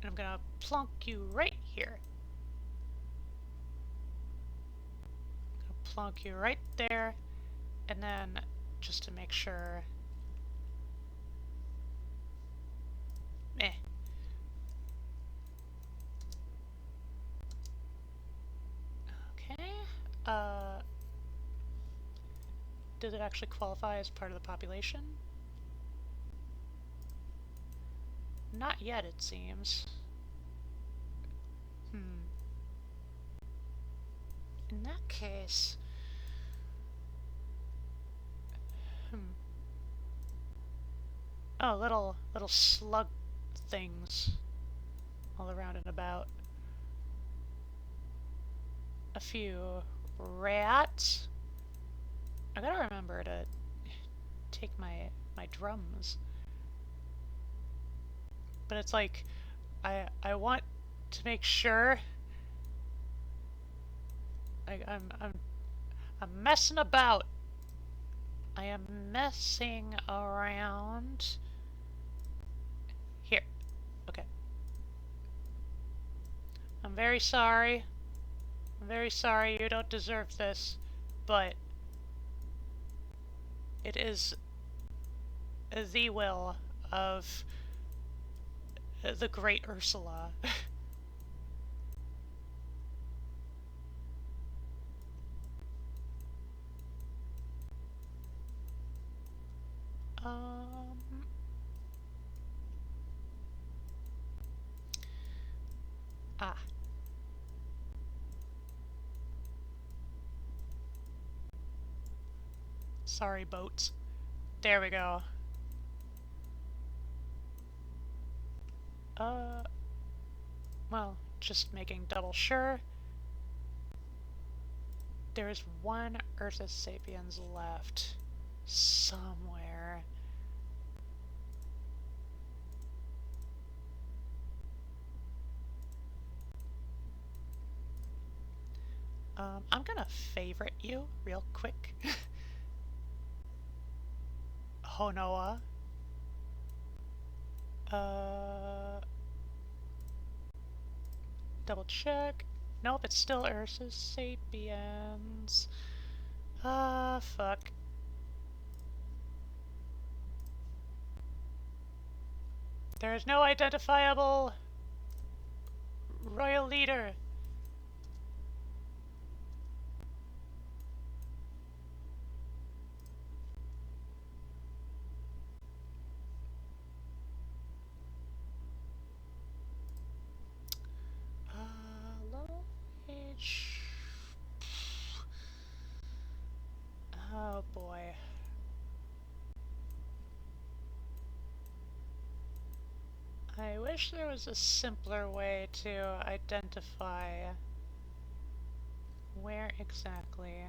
and I'm gonna plunk you right here. Plunk you right there, and then just to make sure. Eh. Okay. Does it actually qualify as part of the population? Not yet, it seems. In that case... Oh, little slug things all around and about. A few rats. I gotta remember to take my drums. But it's like I want to make sure I'm messing about. I am messing around. Here. Okay. I'm very sorry. I'm very sorry, you don't deserve this, but it is the will of the great Ursula. Ah. Sorry, boats. There we go. Well, just making double sure. There's one Ursus Sapiens left. Somewhere. I'm gonna favorite you real quick. Honoa. Double check. Nope, it's still Ursus Sapiens. Fuck. There is no identifiable royal leader. Low age. Oh boy. I wish there was a simpler way to identify where exactly.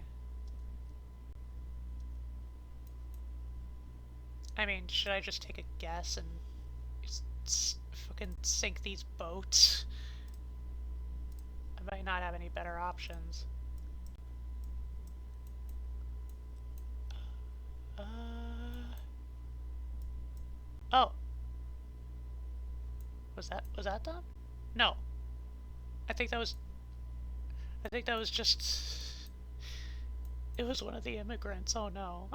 I mean, should I just take a guess and fucking sink these boats? I might not have any better options. Oh. Was that done? No. I think that was just... It was one of the immigrants, oh no.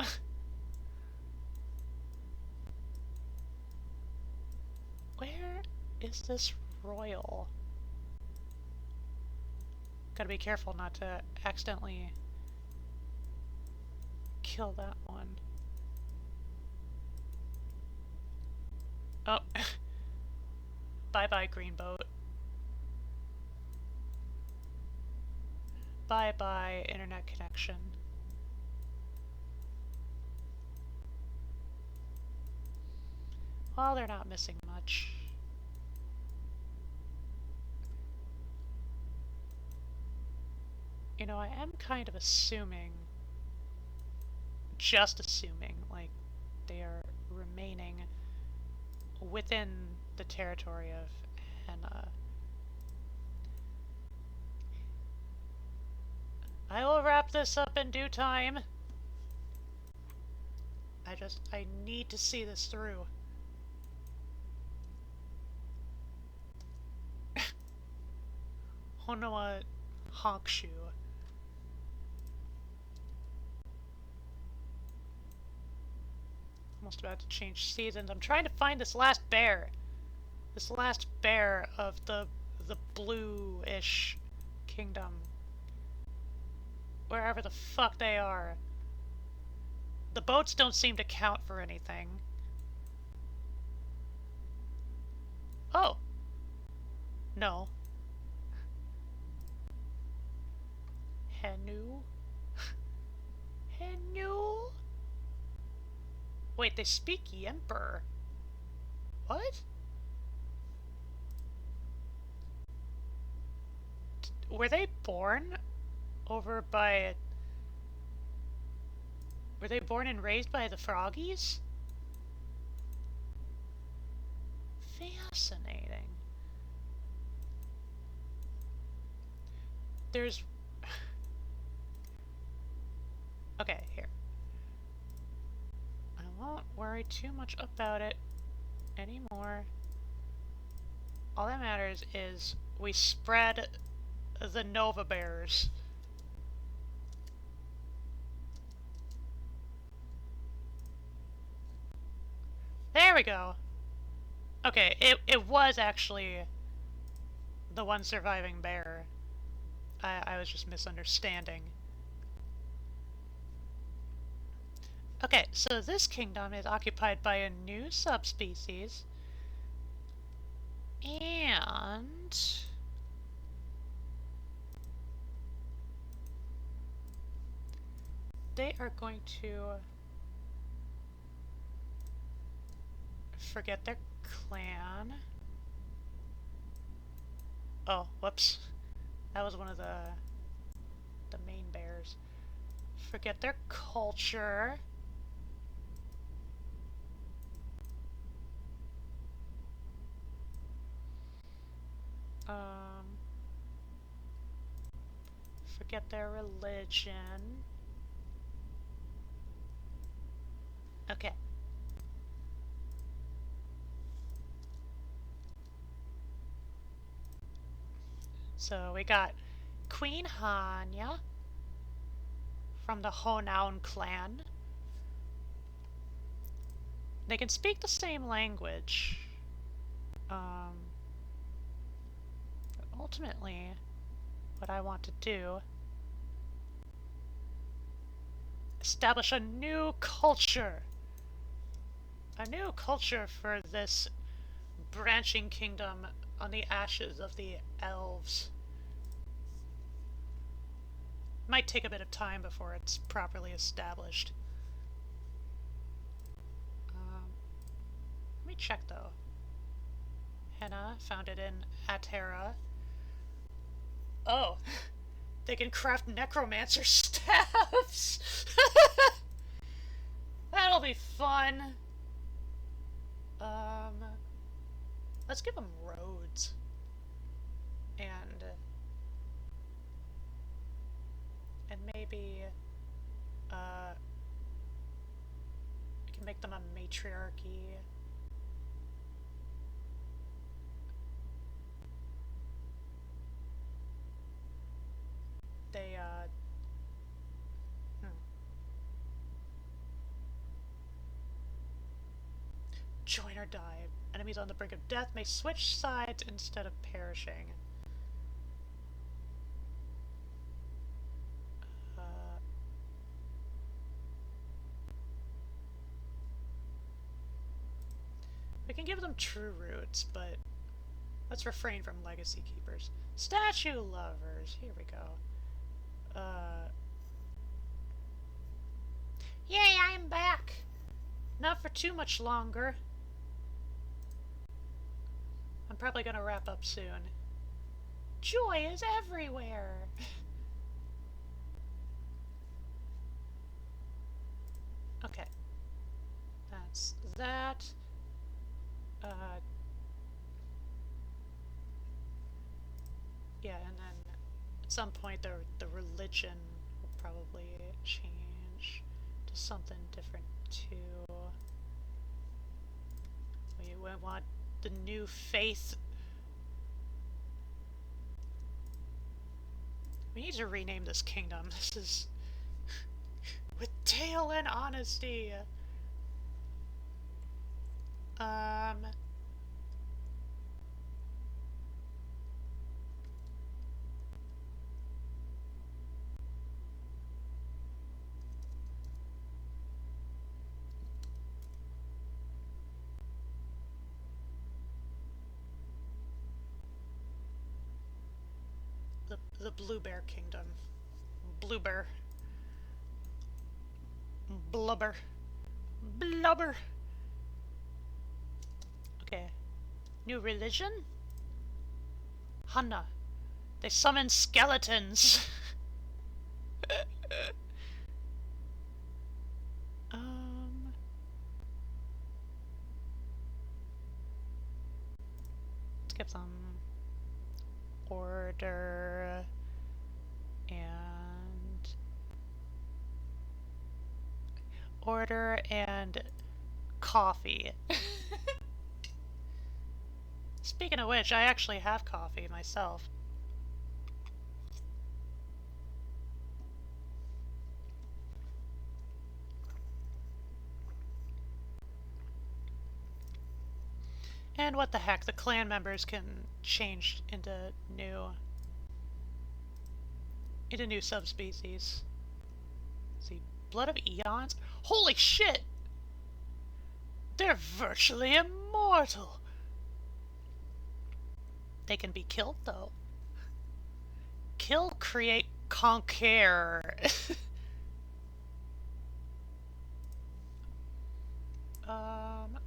Where is this royal? Gotta be careful not to accidentally kill that one. Oh. Bye-bye, green boat. Bye-bye, internet connection. Well, they're not missing much. You know, I am kind of assuming, just assuming, like, they are remaining within the territory of Henna. I will wrap this up in due time. I need to see this through. Honoa Honkshu. Almost about to change seasons. I'm trying to find this last bear. This last bear of the blue-ish kingdom. Wherever the fuck they are. The boats don't seem to count for anything. Oh. No. Henu? Henu? Wait, they speak Yemper. What? Were they born over by... Were they born and raised by the Froggies? Fascinating. There's... Okay, here. I won't worry too much about it anymore. All that matters is we spread the Nova Bears. There we go. Okay, it was actually the one surviving bear. I was just misunderstanding. Okay, so this kingdom is occupied by a new subspecies. And they are going to forget their clan. Oh, whoops. That was one of the main bears. Forget their culture. Forget their religion. Okay. So we got Queen Hanya from the Honaun clan. They can speak the same language. Ultimately, what I want to do, establish a new culture. A new culture for this branching kingdom on the ashes of the elves. Might take a bit of time before it's properly established. Let me check though. Henna, founded in Atera. Oh, they can craft necromancer staffs! That'll be fun! Let's give them roads. And maybe, we can make them a matriarchy. They, Join or die. Enemies on the brink of death may switch sides instead of perishing. We can give them true roots, but let's refrain from legacy keepers. Statue lovers. Here we go. Yay, I am back! Not for too much longer. I'm probably gonna wrap up soon. Joy is everywhere! Okay. That's that. Yeah, and then at some point the religion will probably change to something different too. We want the new faith. We need to rename this kingdom. This is with tail and honesty. The Blue Bear Kingdom. Blue Bear. Blubber. Blubber. Okay. New religion? Hanna. They summon skeletons. Let's get some order and coffee. Speaking of which, I actually have coffee myself. And what the heck, the clan members can change into new subspecies. Let's see, Blood of Eons? Holy shit! They're virtually immortal! They can be killed, though. Kill, create, conquer. Um,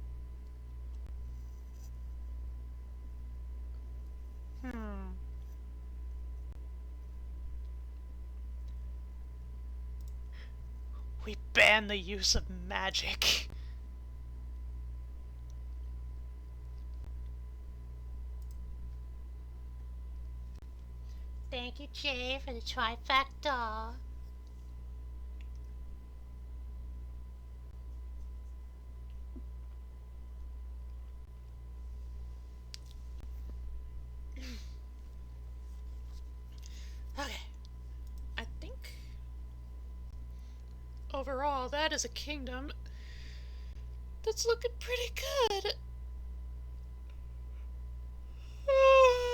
hmm. We ban the use of magic. Thank you, Jay, for the trifecta. Okay, I think overall that is a kingdom that's looking pretty good. Oh.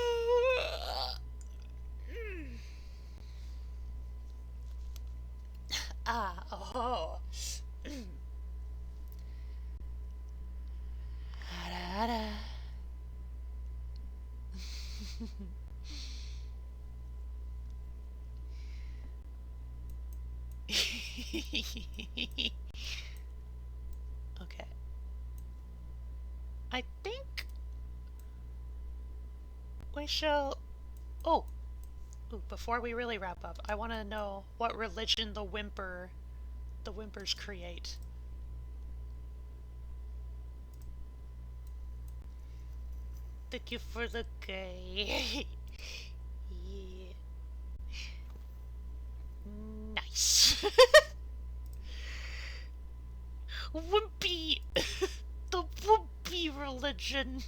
Okay. I think we shall. Oh, ooh, before we really wrap up, I want to know what religion the Whimpers create. Thank you for the gay. Yeah. Nice. Wimpy. The Wimpy religion.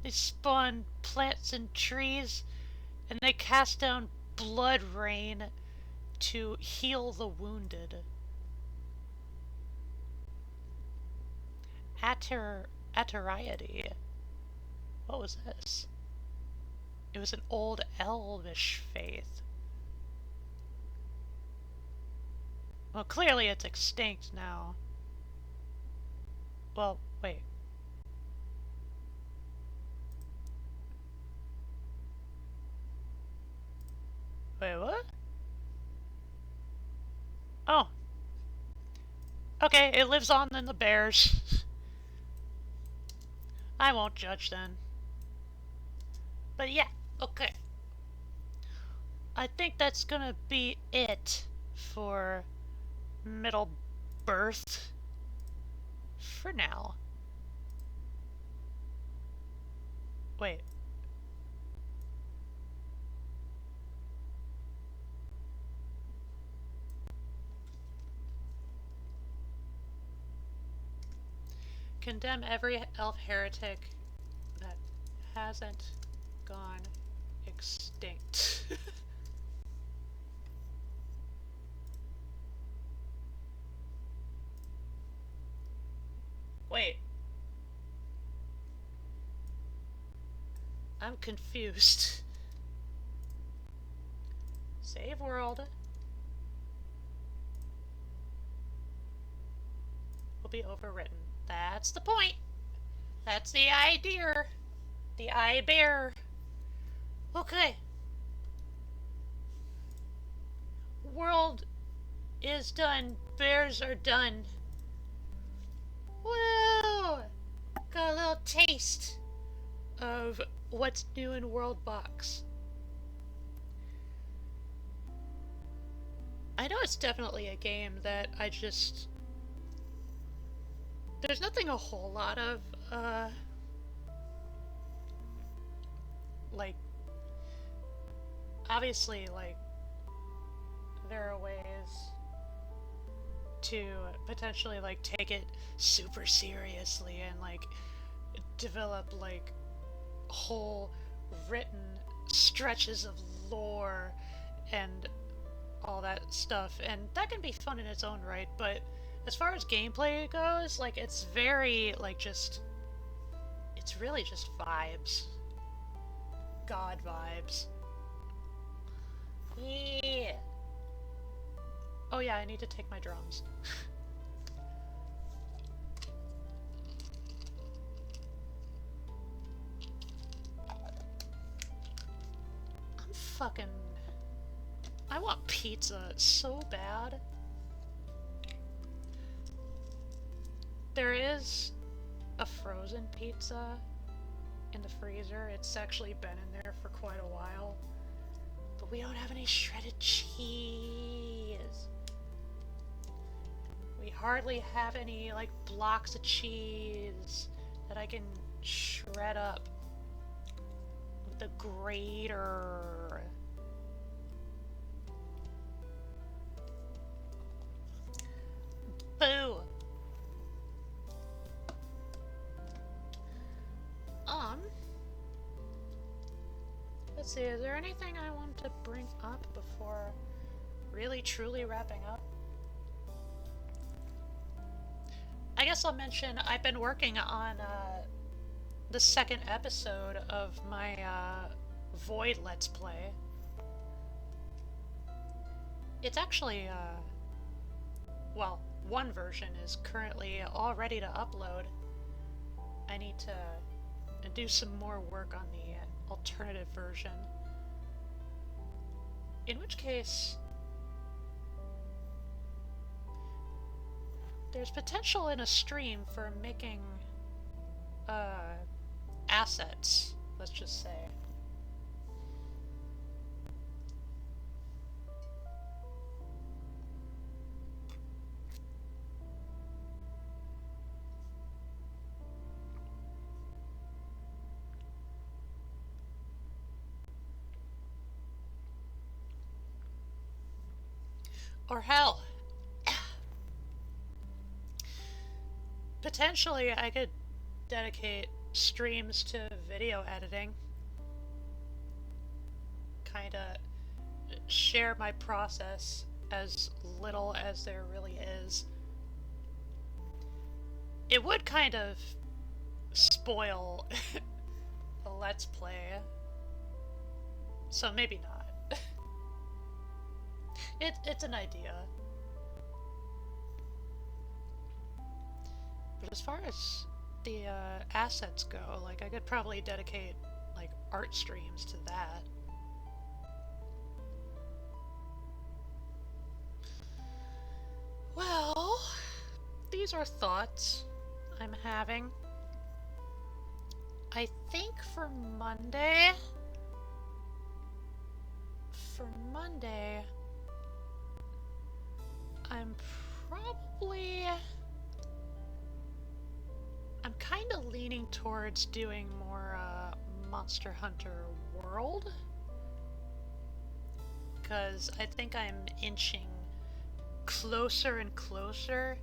They spawn plants and trees, and they cast down blood rain to heal the wounded. Atariety. What was this? It was an old elvish faith. Well, clearly it's extinct now. Well, wait. Wait, what? Oh. Okay, it lives on in the bears. I won't judge then. But yeah, okay. I think that's gonna be it for Middle Birth for now. Wait. Condemn every elf heretic that hasn't gone extinct. Wait. I'm confused. Save world. Will be overwritten. That's the point. That's the idea. The eye bear. Okay. World is done. Bears are done. Woo! Got a little taste of what's new in World Box. I know it's definitely a game that I just... There's nothing a whole lot of, like, obviously, like, there are ways to potentially, like, take it super seriously and, like, develop, like, whole written stretches of lore and all that stuff, and that can be fun in its own right, but as far as gameplay goes, like, it's very, like, just... It's really just vibes. God vibes. Yeah! Oh yeah, I need to take my drums. I'm fucking... I want pizza so bad. There is a frozen pizza in the freezer. It's actually been in there for quite a while. But we don't have any shredded cheese. We hardly have any, like, blocks of cheese that I can shred up with the grater. Boo! Let's see, is there anything I want to bring up before really truly wrapping up? I guess I'll mention I've been working on the second episode of my Void Let's Play. It's actually, well, one version is currently all ready to upload. I need to do some more work on the alternative version. In which case, there's potential in a stream for making assets, let's just say. Or hell, potentially I could dedicate streams to video editing. Kinda share my process as little as there really is. It would kind of spoil a Let's Play, so maybe not. It's an idea. But as far as the assets go, like, I could probably dedicate, like, art streams to that. Well, these are thoughts I'm having. I think for Monday, I'm kind of leaning towards doing more Monster Hunter World, because I think I'm inching closer and closer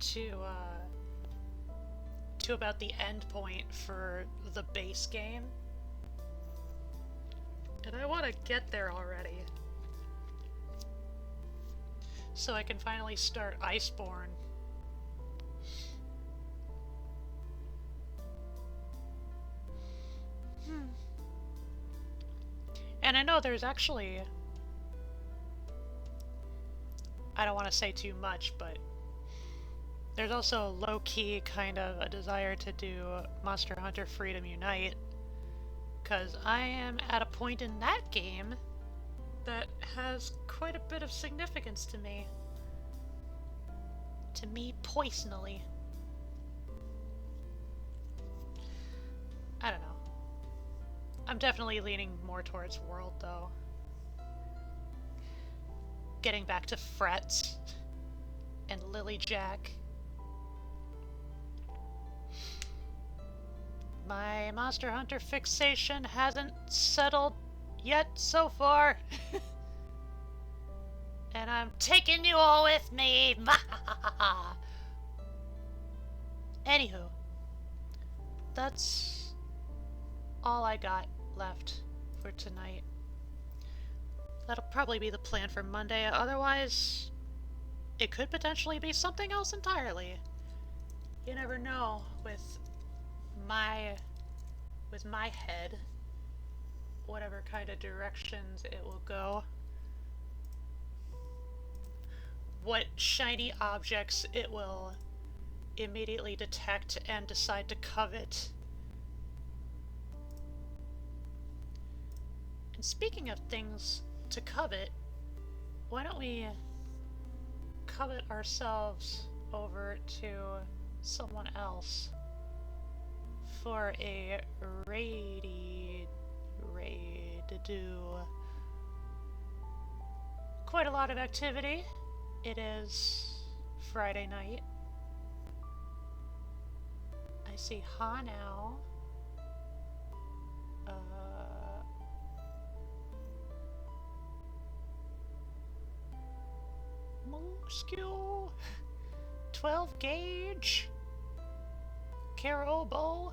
to about the end point for the base game, and I want to get there already, so I can finally start Iceborne. And I know there's actually, I don't want to say too much, but there's also low-key kind of a desire to do Monster Hunter Freedom Unite, because I am at a point in that game that has quite a bit of significance to me. To me personally. I don't know. I'm definitely leaning more towards World, though. Getting back to Frets and Lily Jack. My Monster Hunter fixation hasn't settled yet so far. And I'm taking you all with me. Anywho, that's all I got left for tonight. That'll probably be the plan for Monday. Otherwise, it could potentially be something else entirely. You never know with my head, whatever kind of directions it will go. What shiny objects it will immediately detect and decide to covet. And speaking of things to covet, why don't we covet ourselves over to someone else for a raid to do quite a lot of activity. It is Friday night. I see Ha now. Skill 12 gauge Carobo.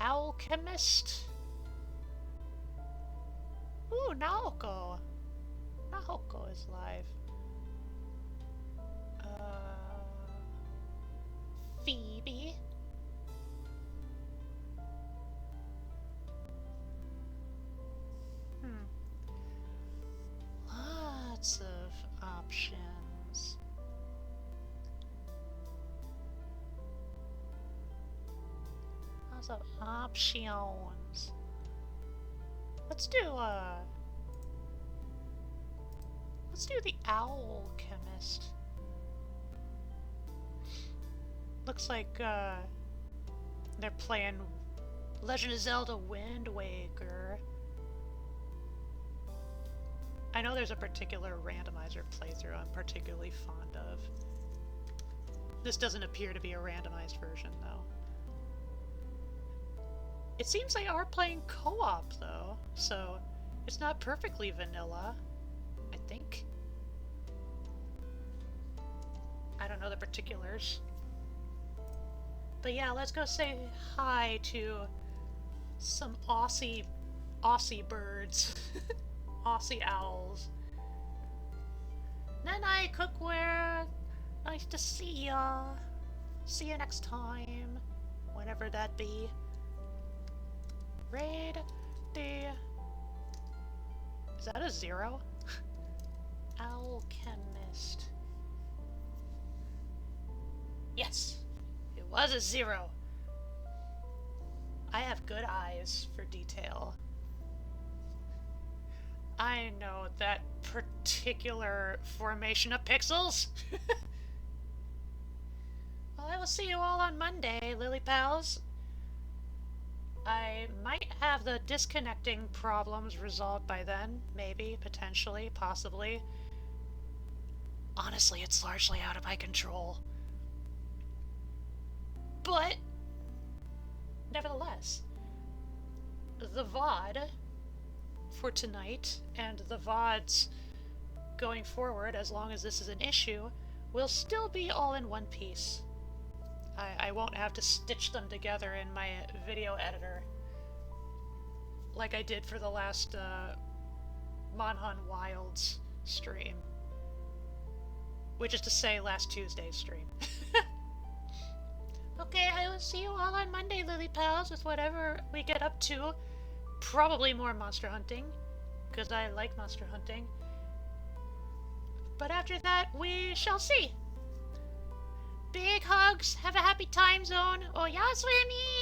Alchemist. Ooh, Naoko. Naoko is live. Phoebe. Lots of options. Lots of options. Let's do the Alchemist. Looks like they're playing Legend of Zelda Wind Waker. I know there's a particular randomizer playthrough I'm particularly fond of. This doesn't appear to be a randomized version, though. It seems they are playing co-op, though, so it's not perfectly vanilla, I think. I don't know the particulars. But yeah, let's go say hi to some Aussie birds. Aussie owls. Night-night, cookware. Nice to see ya. See you next time. Whenever that be. Raid the... Is that a 0? Alchemist. Yes! It was a 0. I have good eyes for detail. I know that particular formation of pixels. Well, I will see you all on Monday, Lily Pals. I might have the disconnecting problems resolved by then. Maybe, potentially, possibly. Honestly, it's largely out of my control. But, nevertheless, the VOD for tonight, and the VODs going forward, as long as this is an issue, will still be all in one piece. I won't have to stitch them together in my video editor like I did for the last Monhan Wilds stream. Which is to say, last Tuesday's stream. Okay, I will see you all on Monday, Lily Pals, with whatever we get up to. Probably more monster hunting, because I like monster hunting. But after that, we shall see. Big hugs, have a happy time zone. Oh, Yaswami!